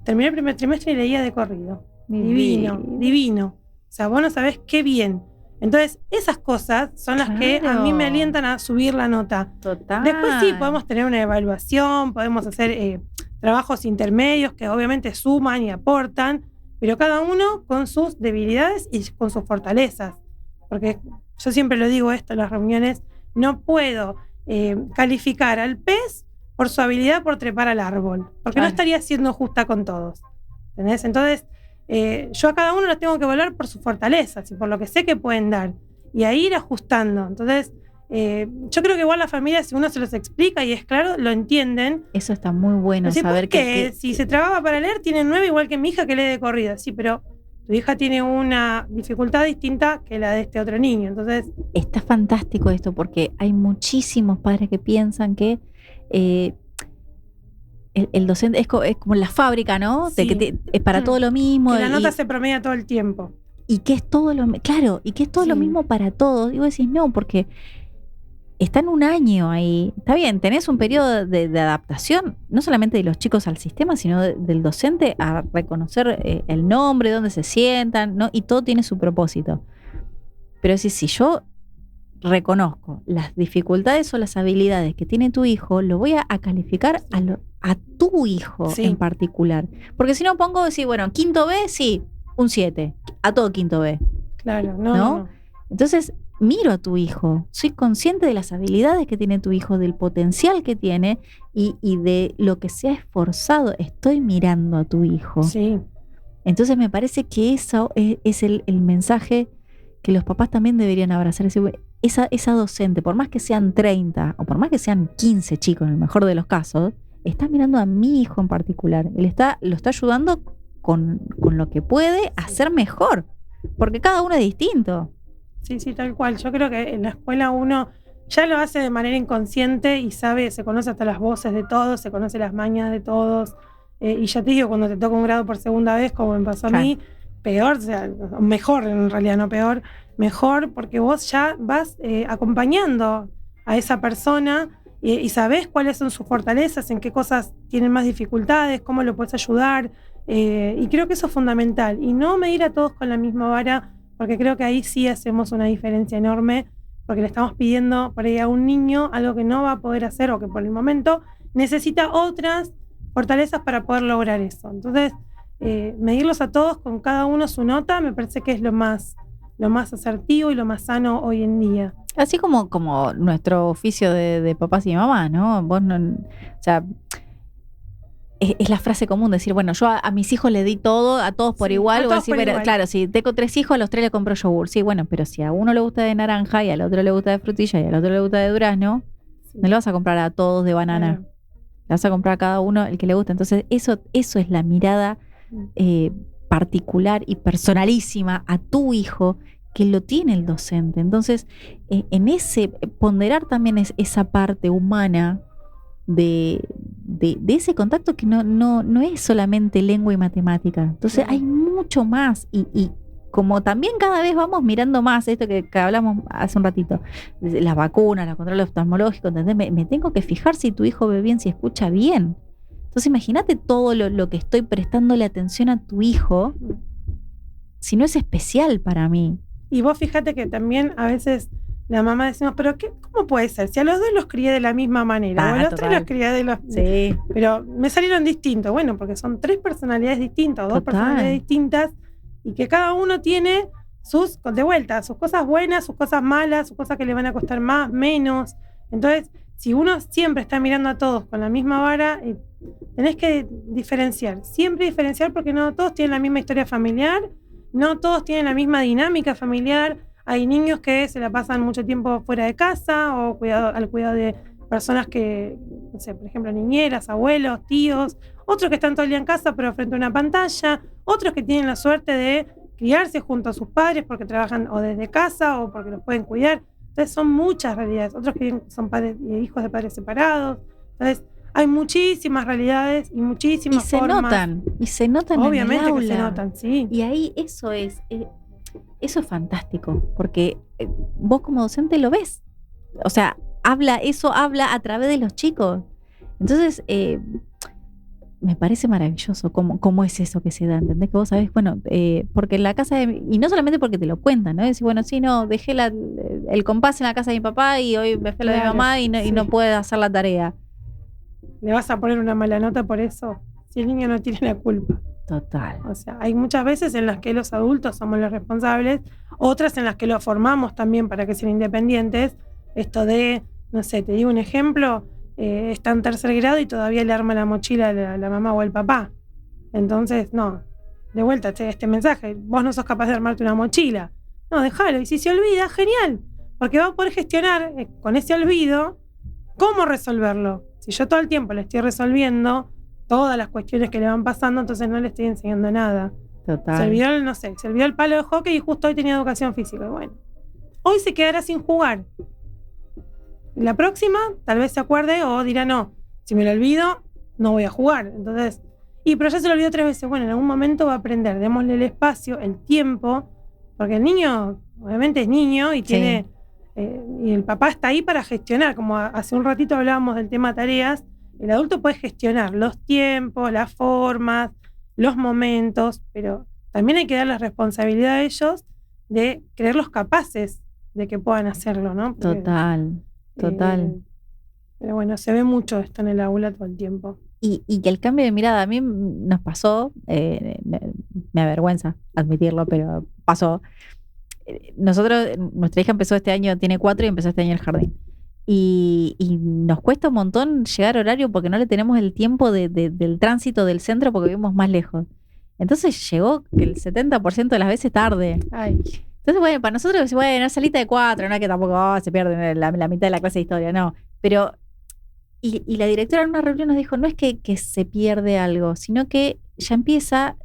Terminé el primer trimestre y leía de corrido. Divino. O sea, vos no sabés qué bien. Entonces, esas cosas son las que a mí me alientan a subir la nota. Total. Después sí, podemos tener una evaluación, podemos hacer trabajos intermedios que obviamente suman y aportan, pero cada uno con sus debilidades y con sus fortalezas. Porque yo siempre lo digo esto en las reuniones, no puedo calificar al pez por su habilidad por trepar al árbol, porque no estaría siendo justa con todos. ¿Entendés? Entonces, yo a cada uno los tengo que evaluar por sus fortalezas y por lo que sé que pueden dar, y ahí ir ajustando. Entonces, yo creo que igual la familia, si uno se los explica y es claro, lo entienden. Eso está muy bueno. Así, saber que si se trababa para leer, tiene 9 igual que mi hija que lee de corrida. Sí, pero tu hija tiene una dificultad distinta que la de este otro niño. Entonces, está fantástico esto, porque hay muchísimos padres que piensan que el docente es como la fábrica, ¿no? Sí. De que es para todo lo mismo. Que la nota se promedia todo el tiempo. Y que es todo lo mismo para todos. Y vos decís, no, porque están un año ahí. Está bien, tenés un periodo de adaptación, no solamente de los chicos al sistema, sino del docente a reconocer el nombre, dónde se sientan, ¿no? Y todo tiene su propósito. Pero si yo reconozco las dificultades o las habilidades que tiene tu hijo, lo voy a calificar a tu hijo en particular. Porque si no pongo decir, bueno, quinto B, sí, un 7, a todo quinto B. Claro, no. Entonces, miro a tu hijo, soy consciente de las habilidades que tiene tu hijo, del potencial que tiene y de lo que se ha esforzado. Estoy mirando a tu hijo. Sí. Entonces me parece que eso es el mensaje que los papás también deberían abrazar. Esa docente, por más que sean 30 o por más que sean 15 chicos, en el mejor de los casos, está mirando a mi hijo en particular. Él lo está ayudando con lo que puede hacer mejor, porque cada uno es distinto. Sí, tal cual. Yo creo que en la escuela uno ya lo hace de manera inconsciente y se conoce hasta las voces de todos, se conoce las mañas de todos. Y ya te digo, cuando te toca un grado por segunda vez, como me pasó a mí, peor, o sea, mejor en realidad, no peor, mejor, porque vos ya vas acompañando a esa persona y sabés cuáles son sus fortalezas, en qué cosas tienen más dificultades, cómo lo puedes ayudar. Y creo que eso es fundamental. Y no medir a todos con la misma vara, porque creo que ahí sí hacemos una diferencia enorme, porque le estamos pidiendo por ahí a un niño algo que no va a poder hacer o que por el momento necesita otras fortalezas para poder lograr eso. Entonces, medirlos a todos con cada uno su nota me parece que es lo más asertivo y lo más sano hoy en día. Así como nuestro oficio de papás y mamás, ¿no? Vos no, o sea, es la frase común decir, bueno, yo a mis hijos le di todo, a todos por igual, o decir, pero claro, si tengo 3 hijos, a los 3 le compro yogur. Sí, bueno, pero si a uno le gusta de naranja y al otro le gusta de frutilla y al otro le gusta de durazno, no le vas a comprar a todos de banana. Le vas a comprar a cada uno el que le gusta. Entonces, eso es la mirada particular y personalísima a tu hijo que lo tiene el docente. Entonces, en ese ponderar también es esa parte humana de ese contacto que no es solamente lengua y matemática. Entonces hay mucho más y como también cada vez vamos mirando más esto que hablamos hace un ratito, las vacunas, los controles oftalmológicos, ¿entendés? Me tengo que fijar si tu hijo ve bien, si escucha bien. Entonces imagínate todo lo que estoy prestándole atención a tu hijo, si no es especial para mí. Y vos fíjate que también a veces la mamá decimos, pero ¿cómo puede ser? Si a los 2 los crié de la misma manera, o a los 3 los crié de los... Sí. Pero me salieron distintos. Bueno, porque son 3 personalidades distintas, o 2 personalidades distintas, y que cada uno tiene de vuelta, sus cosas buenas, sus cosas malas, sus cosas que le van a costar más, menos. Entonces, si uno siempre está mirando a todos con la misma vara, tenés que diferenciar, siempre diferenciar, porque no todos tienen la misma historia familiar, no todos tienen la misma dinámica familiar. Hay niños que se la pasan mucho tiempo fuera de casa o al cuidado de personas que, no sé, por ejemplo, niñeras, abuelos, tíos, otros que están todo el día en casa pero frente a una pantalla, otros que tienen la suerte de criarse junto a sus padres porque trabajan o desde casa o porque los pueden cuidar. Entonces son muchas realidades, otros que son padres, hijos de padres separados. Entonces hay muchísimas realidades y muchísimas formas. Y se notan obviamente en el aula. Que se notan, sí. Y ahí eso es fantástico, porque vos como docente lo ves. O sea, habla a través de los chicos. Entonces, me parece maravilloso cómo es eso que se da, ¿entendés? Que vos sabés, bueno, porque en la casa y no solamente porque te lo cuentan, ¿no? Decís, bueno, sí, no, dejé el compás en la casa de mi papá y hoy me fue la de mi mamá y no puede hacer la tarea. ¿Le vas a poner una mala nota por eso? Si el niño no tiene la culpa. Total. O sea, hay muchas veces en las que los adultos somos los responsables, otras en las que los formamos también para que sean independientes. Esto de, no sé, te digo un ejemplo, está en 3er grado y todavía le arma la mochila a la mamá o el papá. Entonces, no, de vuelta este mensaje, vos no sos capaz de armarte una mochila. No, déjalo, y si se olvida, genial, porque va a poder gestionar con ese olvido cómo resolverlo. Si yo todo el tiempo le estoy resolviendo todas las cuestiones que le van pasando, entonces no le estoy enseñando nada. Total. Se olvidó el palo de hockey y justo hoy tenía educación física. Bueno, hoy se quedará sin jugar. La próxima tal vez se acuerde o dirá no, si me lo olvido no voy a jugar. Entonces, pero ya se lo olvidó 3 veces. Bueno, en algún momento va a aprender, démosle el espacio, el tiempo, porque el niño obviamente es niño y tiene y el papá está ahí para gestionar, como hace un ratito hablábamos del tema tareas. El adulto puede gestionar los tiempos, las formas, los momentos, pero también hay que dar la responsabilidad a ellos de creerlos capaces de que puedan hacerlo, ¿no? Porque, total. Pero bueno, se ve mucho esto en el aula todo el tiempo. Y que el cambio de mirada a mí nos pasó, me avergüenza admitirlo, pero pasó. Nuestra hija empezó este año, tiene 4 y empezó este año el jardín. Y nos cuesta un montón llegar a horario porque no le tenemos el tiempo del tránsito del centro porque vivimos más lejos. Entonces llegó que el 70% de las veces tarde. Ay. Entonces, bueno, para nosotros, bueno, salita de 4, no es que tampoco se pierde la mitad de la clase de historia, no. Pero, y la directora en una reunión nos dijo, no es que se pierde algo, sino que ya empieza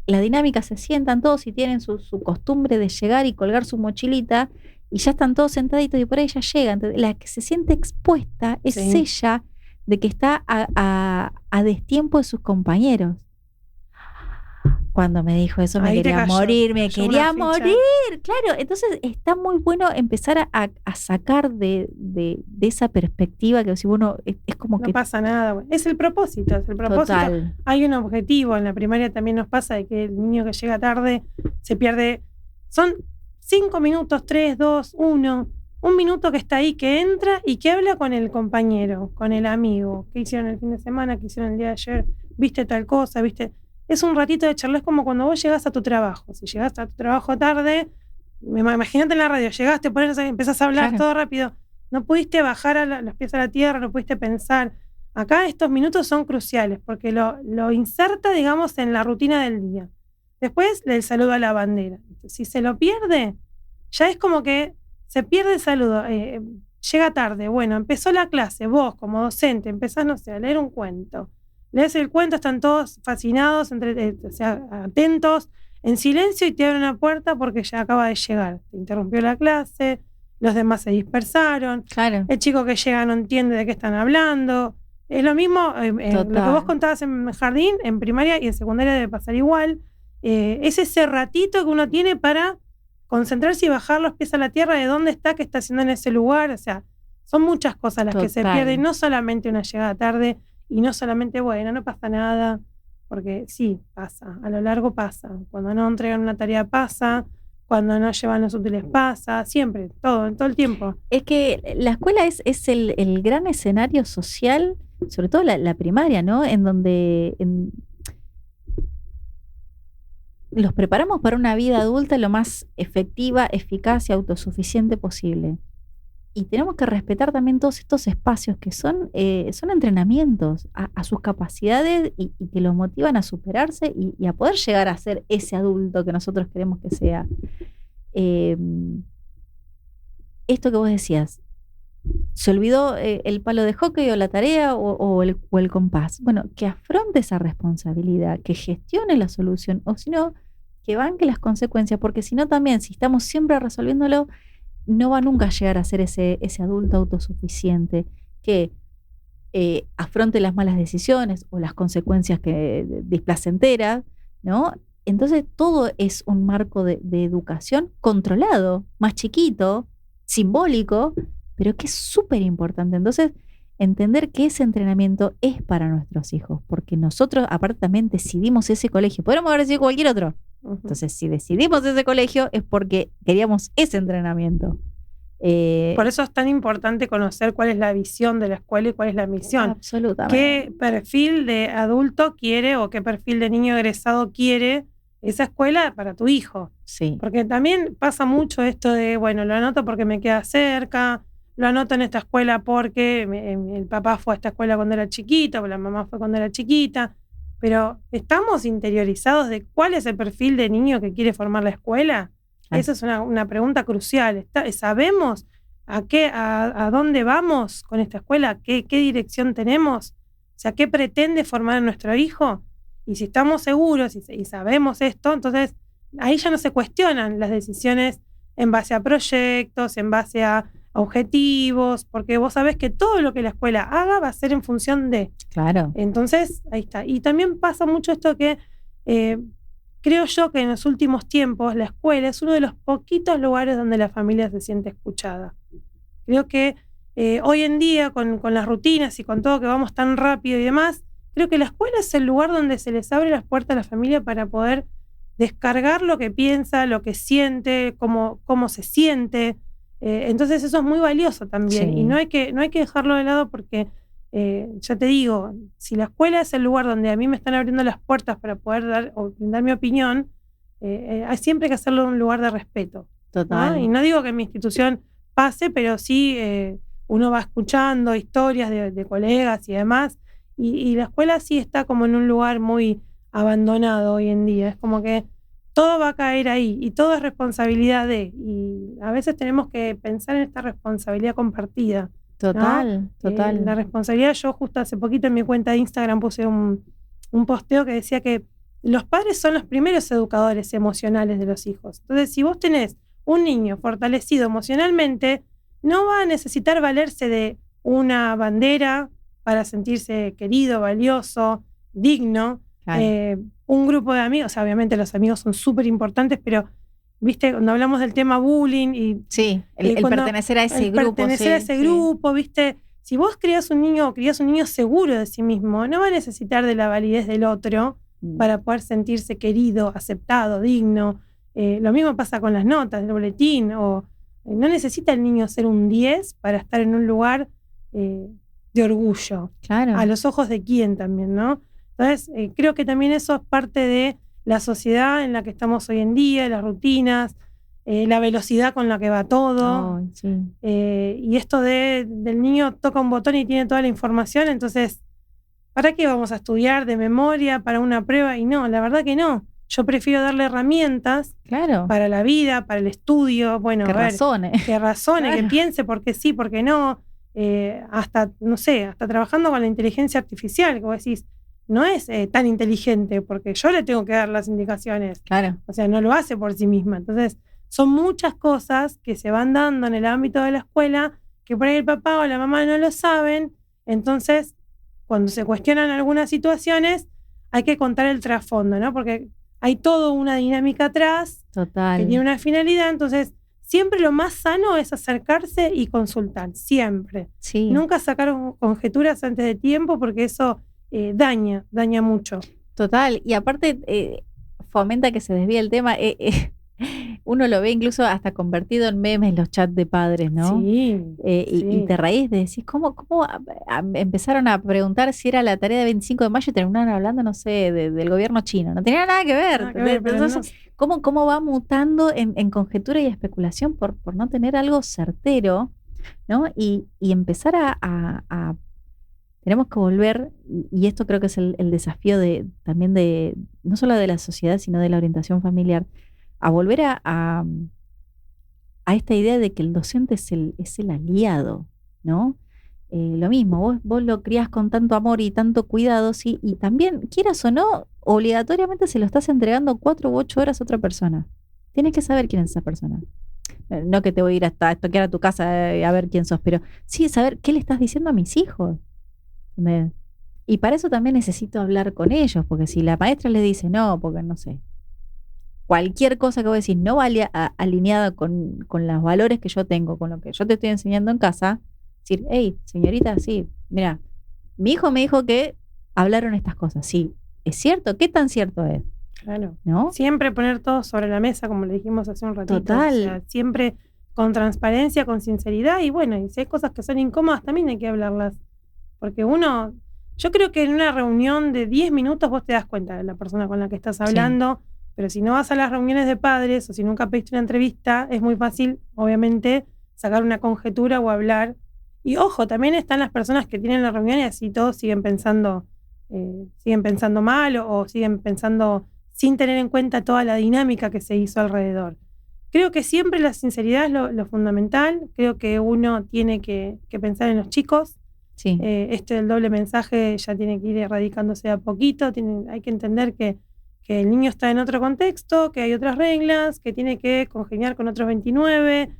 la dinámica, se sientan todos y tienen su costumbre de llegar y colgar su mochilita, y ya están todos sentaditos y por ahí ya llegan. Entonces, la que se siente expuesta es ella, de que está a destiempo de sus compañeros. Cuando me dijo eso me quería morir. Claro, entonces está muy bueno empezar a sacar de esa perspectiva que si uno es como que no pasa nada. Es el propósito. Total. Hay un objetivo. En la primaria también nos pasa de que el niño que llega tarde se pierde. Son 5 minutos, 3, 2, 1. Un minuto que está ahí, que entra y que habla con el compañero, con el amigo. ¿Qué hicieron el fin de semana? ¿Qué hicieron el día de ayer? ¿Viste tal cosa? ¿Viste? Es un ratito de charla, es como cuando vos llegás a tu trabajo. Si llegaste a tu trabajo tarde, imagínate en la radio, llegaste, empezás a hablar todo rápido. No pudiste bajar los pies a la tierra, no pudiste pensar. Acá estos minutos son cruciales porque lo inserta, digamos, en la rutina del día. Después el saludo a la bandera. Si se lo pierde, ya es como que se pierde el saludo. Llega tarde, bueno, empezó la clase, vos como docente empezás, no sé, a leer un cuento. Lees el cuento, están todos fascinados, atentos, en silencio y te abren la puerta porque ya acaba de llegar. Te interrumpió la clase, los demás se dispersaron. Claro. El chico que llega no entiende de qué están hablando. Es lo mismo, lo que vos contabas en jardín, en primaria y en secundaria debe pasar igual. Es ese ratito que uno tiene para concentrarse y bajar los pies a la tierra de dónde está, qué está haciendo en ese lugar. O sea, son muchas cosas las que se pierden, no solamente una llegada tarde. Y no solamente, bueno, no pasa nada, porque sí, pasa, a lo largo pasa. Cuando no entregan una tarea pasa, cuando no llevan los útiles pasa, siempre, todo el tiempo. Es que la escuela es el gran escenario social, sobre todo la primaria, ¿no? En donde los preparamos para una vida adulta lo más efectiva, eficaz y autosuficiente posible. Y tenemos que respetar también todos estos espacios que son entrenamientos a sus capacidades y que los motivan a superarse y a poder llegar a ser ese adulto que nosotros queremos que sea. Esto que vos decías, se olvidó el palo de hockey o la tarea o el compás. Bueno, que afronte esa responsabilidad, que gestione la solución, o si no, que banque las consecuencias, porque si no también, si estamos siempre resolviéndolo, no va nunca a llegar a ser ese adulto autosuficiente que afronte las malas decisiones o las consecuencias displacenteras, ¿no? Entonces todo es un marco de educación controlado, más chiquito, simbólico, pero que es súper importante. Entonces, entender que ese entrenamiento es para nuestros hijos, porque nosotros aparte también decidimos ese colegio. Podríamos haber decidido cualquier otro. Entonces, si decidimos ese colegio es porque queríamos ese entrenamiento. Por eso es tan importante conocer cuál es la visión de la escuela y cuál es la misión. Absolutamente. ¿Qué perfil de adulto quiere o qué perfil de niño egresado quiere esa escuela para tu hijo? Sí. Porque también pasa mucho esto de, bueno, lo anoto porque me queda cerca, lo anoto en esta escuela porque el papá fue a esta escuela cuando era chiquito, o la mamá fue cuando era chiquita. Pero ¿estamos interiorizados de cuál es el perfil de niño que quiere formar la escuela? Esa es una pregunta crucial. ¿Sabemos a dónde vamos con esta escuela? ¿Qué dirección tenemos? O sea, ¿qué pretende formar a nuestro hijo? Y si estamos seguros y sabemos esto, entonces ahí ya no se cuestionan las decisiones en base a proyectos, en base a objetivos, porque vos sabés que todo lo que la escuela haga va a ser en función de. Claro. Entonces, ahí está. Y también pasa mucho esto que creo yo que en los últimos tiempos la escuela es uno de los poquitos lugares donde la familia se siente escuchada. Creo que hoy en día, con las rutinas y con todo que vamos tan rápido y demás, creo que la escuela es el lugar donde se les abre las puertas a la familia para poder descargar lo que piensa, lo que siente, cómo se siente. Entonces eso es muy valioso también. Sí. Y no hay que dejarlo de lado porque, ya te digo, si la escuela es el lugar donde a mí me están abriendo las puertas para poder dar o brindar mi opinión, hay siempre que hacerlo en un lugar de respeto. Total. ¿No? Y no digo que mi institución pase, pero sí uno va escuchando historias de colegas y demás, y la escuela sí está como en un lugar muy abandonado hoy en día. Es como que todo va a caer ahí y todo es responsabilidad y a veces tenemos que pensar en esta responsabilidad compartida. Total, ¿no? total. La responsabilidad, yo justo hace poquito en mi cuenta de Instagram puse un posteo que decía que los padres son los primeros educadores emocionales de los hijos. Entonces, si vos tenés un niño fortalecido emocionalmente, no va a necesitar valerse de una bandera para sentirse querido, valioso, digno. Claro. Un grupo de amigos, o sea, obviamente los amigos son súper importantes, pero viste, cuando hablamos del tema bullying y Sí, el pertenecer a ese grupo. Pertenecer a ese grupo, viste, si vos criás un niño seguro de sí mismo, no va a necesitar de la validez del otro para poder sentirse querido, aceptado, digno. Lo mismo pasa con las notas del boletín, o no necesita el niño ser un 10 para estar en un lugar de orgullo. Claro. A los ojos de quién también, ¿no? Entonces, creo que también eso es parte de la sociedad en la que estamos hoy en día, las rutinas, la velocidad con la que va todo. Oh, sí. Y esto del niño toca un botón y tiene toda la información, entonces, ¿para qué vamos a estudiar de memoria para una prueba? Y no, la verdad que no. Yo prefiero darle herramientas Claro. para la vida, para el estudio, bueno, Que a ver, razone. que razone, Claro. que piense por qué sí, por qué no. Hasta, no sé, hasta trabajando con la inteligencia artificial, que vos decís, no es tan inteligente porque yo le tengo que dar las indicaciones. Claro. O sea, no lo hace por sí misma. Entonces, son muchas cosas que se van dando en el ámbito de la escuela que por ahí el papá o la mamá no lo saben. Entonces, cuando se cuestionan algunas situaciones, hay que contar el trasfondo, ¿no? Porque hay toda una dinámica atrás Total. que tiene una finalidad. Entonces, siempre lo más sano es acercarse y consultar, siempre. Sí. Nunca sacar conjeturas antes de tiempo porque eso daña mucho. Total. Y aparte fomenta que se desvíe el tema. Uno lo ve incluso hasta convertido en memes los chats de padres, ¿no? Sí, Y te reís de decir, ¿cómo empezaron a preguntar si era la tarea de 25 de mayo y terminaron hablando, no sé, del gobierno chino? No tenía nada que ver. Nada que ver, pero Entonces, ¿cómo va mutando en conjetura y especulación por no tener algo certero, ¿no? Y empezar tenemos que volver, y esto creo que es el desafío también no solo de la sociedad, sino de la orientación familiar, a volver a esta idea de que el docente es el aliado, ¿no? Lo mismo, vos lo crías con tanto amor y tanto cuidado, ¿sí? Y también, quieras o no, obligatoriamente se lo estás entregando 4 u 8 horas a otra persona. Tienes que saber quién es esa persona. No que te voy a ir hasta toquear a tu casa a ver quién sos, pero sí saber qué le estás diciendo a mis hijos. ¿Entendés? Y para eso también necesito hablar con ellos, porque si la maestra les dice no, porque no sé, cualquier cosa que vos decís no va alineada con los valores que yo tengo, con lo que yo te estoy enseñando en casa, decir, hey, señorita, sí, mira, mi hijo me dijo que hablaron estas cosas. Sí, ¿es cierto? ¿Qué tan cierto es? Claro. ¿No? Siempre poner todo sobre la mesa, como le dijimos hace un ratito. Total. O sea, siempre con transparencia, con sinceridad, y bueno, y si hay cosas que son incómodas, también hay que hablarlas. Porque yo creo que en una reunión de 10 minutos vos te das cuenta de la persona con la que estás hablando. Sí. Pero si no vas a las reuniones de padres o si nunca pediste una entrevista, es muy fácil, obviamente, sacar una conjetura o hablar. Y ojo, también están las personas que tienen la reunión y así todos siguen pensando mal o siguen pensando sin tener en cuenta toda la dinámica que se hizo alrededor. Creo que siempre la sinceridad es lo fundamental. Creo que uno tiene que pensar en los chicos. Sí. Del doble mensaje ya tiene que ir erradicándose a poquito. Hay que entender que el niño está en otro contexto, que hay otras reglas, que tiene que congeniar con otros 29,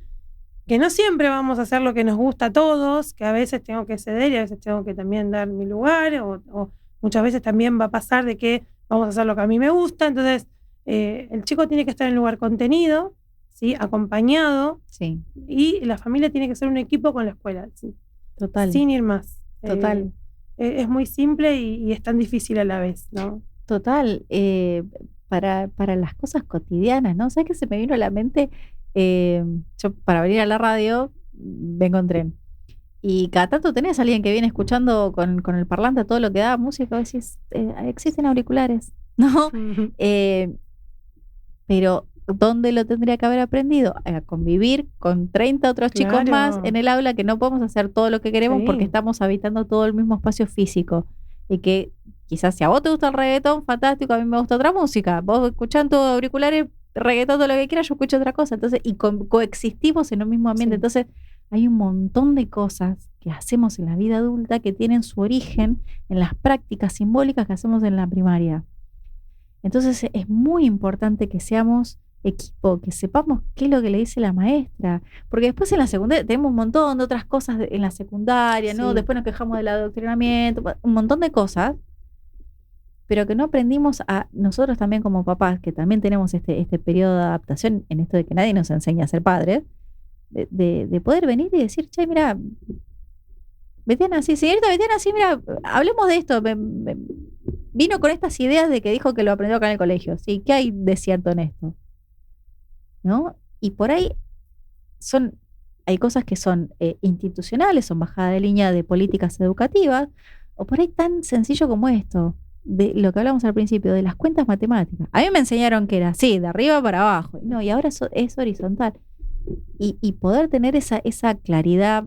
que no siempre vamos a hacer lo que nos gusta a todos, que a veces tengo que ceder y a veces tengo que también dar mi lugar, o muchas veces también va a pasar de que vamos a hacer lo que a mí me gusta. Entonces, el chico tiene que estar en un lugar contenido, ¿sí? Acompañado, sí. Y la familia tiene que ser un equipo con la escuela, ¿sí? Total. Sin ir más. Total. Es muy simple y es tan difícil a la vez, ¿no? Total, para las cosas cotidianas, ¿no? ¿Sabes qué se me vino a la mente? Yo para venir a la radio vengo en tren y cada tanto tenés a alguien que viene escuchando con el parlante todo lo que da música, a veces existen auriculares, ¿no? Uh-huh. Pero ¿dónde lo tendría que haber aprendido? A convivir con 30 otros chicos más en el aula, que no podemos hacer todo lo que queremos porque estamos habitando todo el mismo espacio físico, y que quizás si a vos te gusta el reggaetón, fantástico, a mí me gusta otra música. Vos escuchando tus auriculares, reggaetón, todo lo que quieras, yo escucho otra cosa. Entonces, y coexistimos en un mismo ambiente. Sí. Entonces, hay un montón de cosas que hacemos en la vida adulta que tienen su origen en las prácticas simbólicas que hacemos en la primaria. Entonces, es muy importante que seamos equipo, que sepamos qué es lo que le dice la maestra, porque después en la secundaria tenemos un montón de otras cosas en la secundaria, ¿no? Sí. Después nos quejamos del adoctrinamiento, un montón de cosas, pero que no aprendimos a nosotros también como papás, que también tenemos este periodo de adaptación en esto de que nadie nos enseña a ser padres, de poder venir y decir, che, mira, Betiana, sí, señorita Betiana, sí, mira, hablemos de esto, vino con estas ideas de que dijo que lo aprendió acá en el colegio, ¿sí? ¿Qué hay de cierto en esto? ¿No? Y por ahí hay cosas que son institucionales, son bajada de línea de políticas educativas, o por ahí tan sencillo como esto, de lo que hablamos al principio, de las cuentas matemáticas. A mí me enseñaron que era así, de arriba para abajo, no, y ahora es horizontal. Y poder tener esa claridad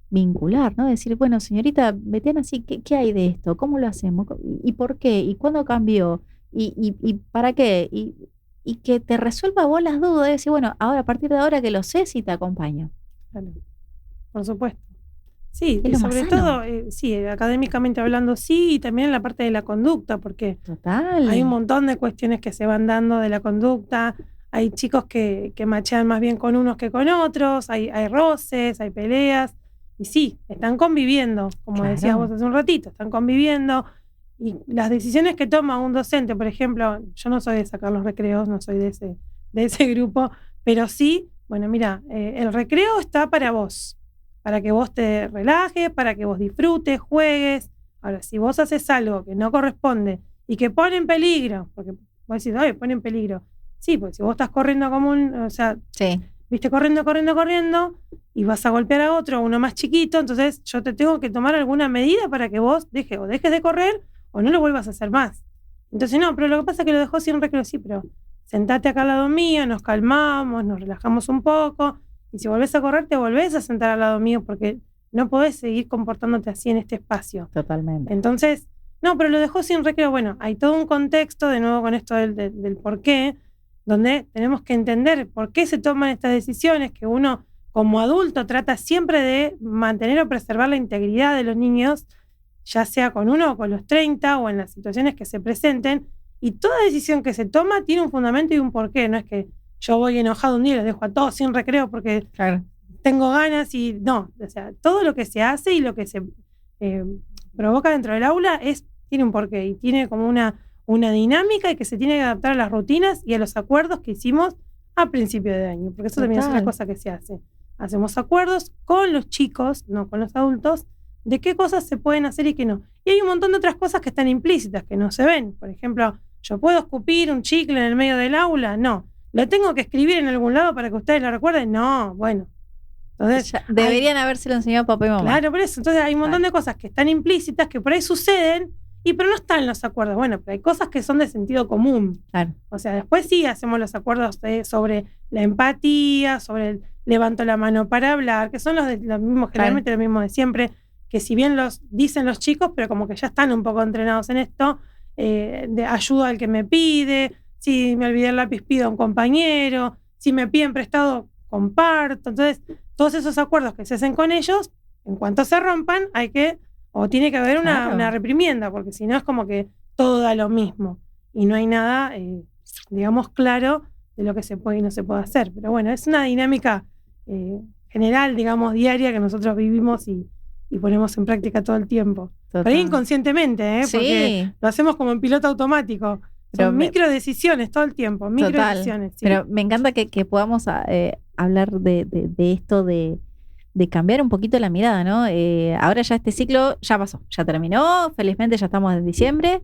vincular, ¿no? Decir, bueno, señorita Betiana, sí, ¿qué hay de esto? ¿Cómo lo hacemos? ¿Y por qué? ¿Y cuándo cambió? ¿Y para qué? Y que te resuelva vos las dudas, y decir, bueno, ahora a partir de ahora que lo sé, sí te acompaño. Claro. Por supuesto. Sí, es y sobre todo, sí, académicamente hablando, sí, y también en la parte de la conducta, porque total, hay un montón de cuestiones que se van dando de la conducta. Hay chicos que machean más bien con unos que con otros, hay roces, hay peleas, y sí, están conviviendo, como claro. Decías vos hace un ratito, están conviviendo. Y las decisiones que toma un docente, por ejemplo, yo no soy de sacar los recreos, no soy de ese grupo, pero sí, bueno, mira, el recreo está para vos, para que vos te relajes, para que vos disfrutes, juegues. Ahora, si vos haces algo que no corresponde y que pone en peligro, porque vos decís, oye, pone en peligro, Sí, porque si vos estás corriendo o sea, Sí. viste, corriendo, y vas a golpear a otro, uno más chiquito, entonces yo te tengo que tomar alguna medida para que vos dejes de correr o no lo vuelvas a hacer más. Entonces, no, pero lo que pasa es que lo dejó sin recreo, sí, pero sentate acá al lado mío, nos calmamos, nos relajamos un poco, y si volvés a correr, te volvés a sentar al lado mío, porque no podés seguir comportándote así en este espacio. Totalmente. Entonces, no, pero lo dejó sin recreo. Bueno, hay todo un contexto, de nuevo con esto del por qué, donde tenemos que entender por qué se toman estas decisiones, que uno como adulto trata siempre de mantener o preservar la integridad de los niños, ya sea con uno o con los 30 o en las situaciones que se presenten, y toda decisión que se toma tiene un fundamento y un porqué. No es que yo voy enojado un día y los dejo a todos sin recreo porque Claro. tengo ganas y no, o sea, todo lo que se hace y lo que se provoca dentro del aula tiene un porqué y tiene como una dinámica y que se tiene que adaptar a las rutinas y a los acuerdos que hicimos a principio de año, porque eso también es una cosa que se hace. Hacemos acuerdos con los chicos, no con los adultos, de qué cosas se pueden hacer y qué no. Y hay un montón de otras cosas que están implícitas, que no se ven. Por ejemplo, ¿yo puedo escupir un chicle en el medio del aula? No. ¿Lo tengo que escribir en algún lado para que ustedes lo recuerden? No, bueno. Entonces, deberían habérselo enseñado papá y mamá. Claro, por eso. Entonces hay un montón de cosas que estpero implícitas, que por ahí suceden, pero no están los acuerdos. Bueno, pero hay cosas que son de sentido común. Claro. O sea, después sí hacemos los acuerdos sobre la empatía, sobre el levanto la mano para hablar, que son los mismos, generalmente los mismos de siempre, que si bien los dicen los chicos, pero como que ya están un poco entrenados en esto, de ayuda al que me pide, si me olvidé el lápiz pido a un compañero, si me piden prestado, comparto. Entonces, todos esos acuerdos que se hacen con ellos, en cuanto se rompan, tiene que haber una reprimienda, porque si no es como que todo da lo mismo y no hay nada, digamos, claro de lo que se puede y no se puede hacer. Pero bueno, es una dinámica general, digamos, diaria que nosotros vivimos y ponemos en práctica todo el tiempo. Pero inconscientemente, porque lo hacemos como en piloto automático. Son microdecisiones todo el tiempo, microdecisiones. Sí. Pero me encanta que podamos hablar de esto de cambiar un poquito la mirada, ¿no? Ahora ya este ciclo ya pasó, ya terminó, felizmente ya estamos en diciembre,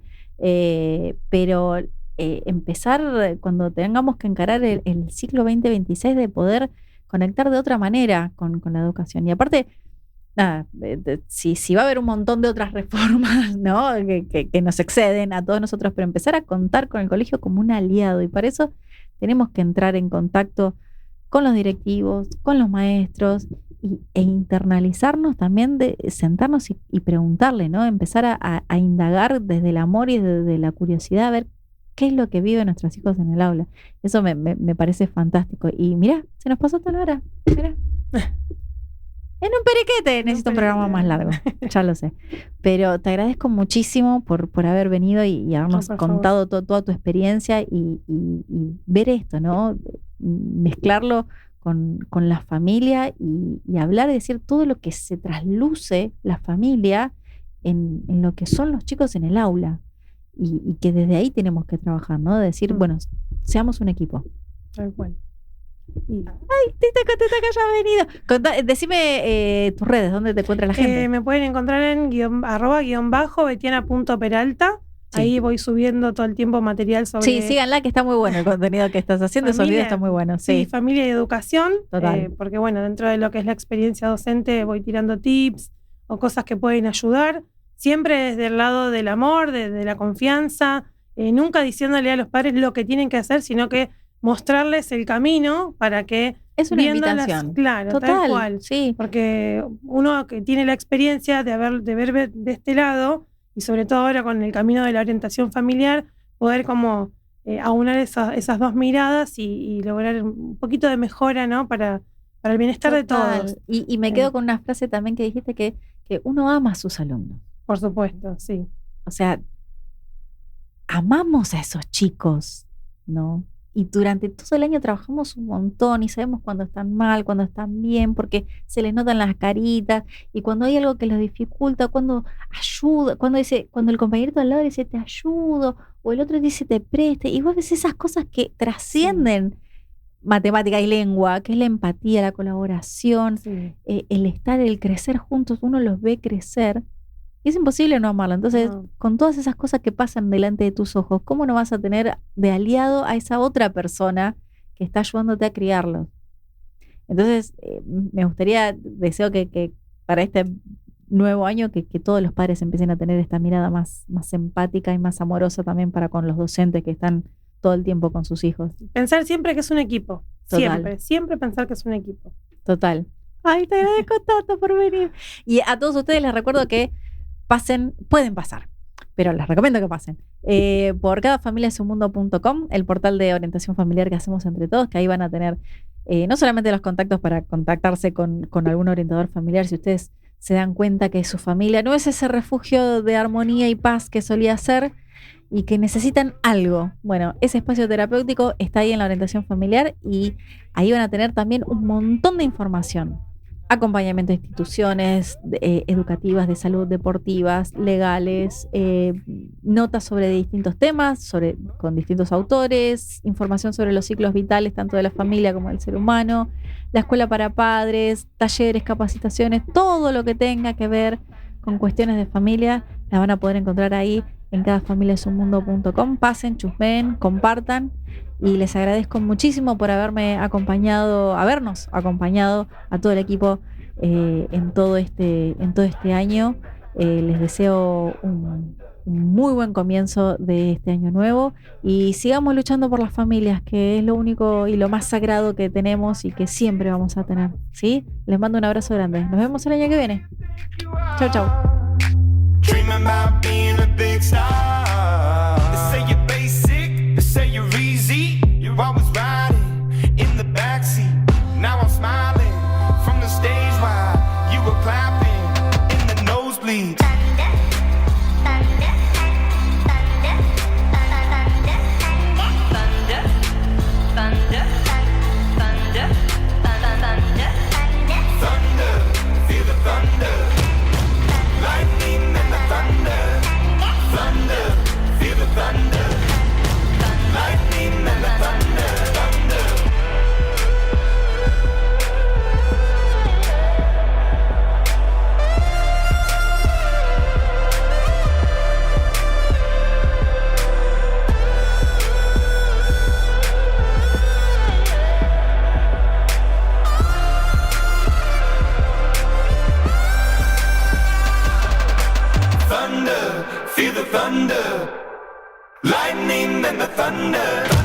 pero empezar cuando tengamos que encarar el ciclo 2026 de poder conectar de otra manera con la educación. Y aparte, nada, si va a haber un montón de otras reformas, ¿no? que nos exceden a todos nosotros, pero empezar a contar con el colegio como un aliado, y para eso tenemos que entrar en contacto con los directivos, con los maestros, e internalizarnos también, de sentarnos y preguntarle, ¿no? Empezar a indagar desde el amor y desde la curiosidad, a ver qué es lo que viven nuestros hijos en el aula. Eso me parece fantástico. Y mirá, se nos pasó toda la hora. Mirá. En un periquete. Necesito un programa más largo, ya lo sé. Pero te agradezco muchísimo por haber venido y habernos contado toda tu experiencia y ver esto, ¿no? Mezclarlo con la familia y hablar y decir todo lo que se trasluce la familia en lo que son los chicos en el aula. Y que desde ahí tenemos que trabajar, ¿no? De decir, bueno, seamos un equipo. Tal cual. Ay, estoy contenta que hayas venido. Decime tus redes, ¿dónde te encuentra la gente? Me pueden encontrar en @betiana.peralta. Sí. Ahí voy subiendo todo el tiempo material sobre... Sí, síganla, que está muy bueno el contenido que estás haciendo. Esos videos están muy buenos. Sí, familia y educación. Total. Porque bueno, dentro de lo que es la experiencia docente voy tirando tips o cosas que pueden ayudar. Siempre desde el lado del amor, de la confianza. Nunca diciéndole a los padres lo que tienen que hacer, sino que mostrarles el camino para que... Es una invitación. Claro, total, tal cual. Sí. Porque uno que tiene la experiencia de ver de este lado, y sobre todo ahora con el camino de la orientación familiar, poder como aunar esas dos miradas y lograr un poquito de mejora, ¿no? Para el bienestar de todos. Y me quedo con una frase también que dijiste que uno ama a sus alumnos. Por supuesto, sí. O sea, amamos a esos chicos, ¿no? Y durante todo el año trabajamos un montón y sabemos cuando están mal, cuando están bien, porque se les notan las caritas, y cuando hay algo que los dificulta, cuando ayuda, cuando el compañerito al lado dice te ayudo, o el otro dice te preste, y vos ves esas cosas que trascienden matemática y lengua, que es la empatía, la colaboración, el estar, el crecer juntos, uno los ve crecer, Y es imposible no amarlo. Entonces, No. con todas esas cosas que pasan delante de tus ojos, ¿cómo no vas a tener de aliado a esa otra persona que está ayudándote a criarlos? Entonces, me gustaría, deseo que para este nuevo año, que todos los padres empiecen a tener esta mirada más empática y más amorosa también para con los docentes que están todo el tiempo con sus hijos. Pensar siempre que es un equipo. Total. Siempre pensar que es un equipo. Total. Ay, te agradezco tanto por venir. Y a todos ustedes les recuerdo que pueden pasar, pero les recomiendo que pasen por cadafamiliasumundo.com, el portal de orientación familiar que hacemos entre todos, que ahí van a tener no solamente los contactos para contactarse con algún orientador familiar, si ustedes se dan cuenta que su familia no es ese refugio de armonía y paz que solía ser y que necesitan algo. Bueno, ese espacio terapéutico está ahí en la orientación familiar y ahí van a tener también un montón de información. Acompañamiento de instituciones educativas, de salud, deportivas, legales, notas sobre distintos temas, con distintos autores, información sobre los ciclos vitales, tanto de la familia como del ser humano, la escuela para padres, talleres, capacitaciones, todo lo que tenga que ver con cuestiones de familia, la van a poder encontrar ahí en cadafamiliasumundo.com. Pasen, chusmeen, compartan. Y les agradezco muchísimo por habernos acompañado a todo el equipo en todo este año. Les deseo un muy buen comienzo de este año nuevo y sigamos luchando por las familias, que es lo único y lo más sagrado que tenemos y que siempre vamos a tener, ¿sí? Les mando un abrazo grande. Nos vemos el año que viene. Chau, chau. Dreaming about being a big star. They say you're basic, they say you're easy. You're always riding in the backseat. Now I'm smiling from the stage while you were clapping in the nosebleeds. Feel the thunder, lightning and the thunder.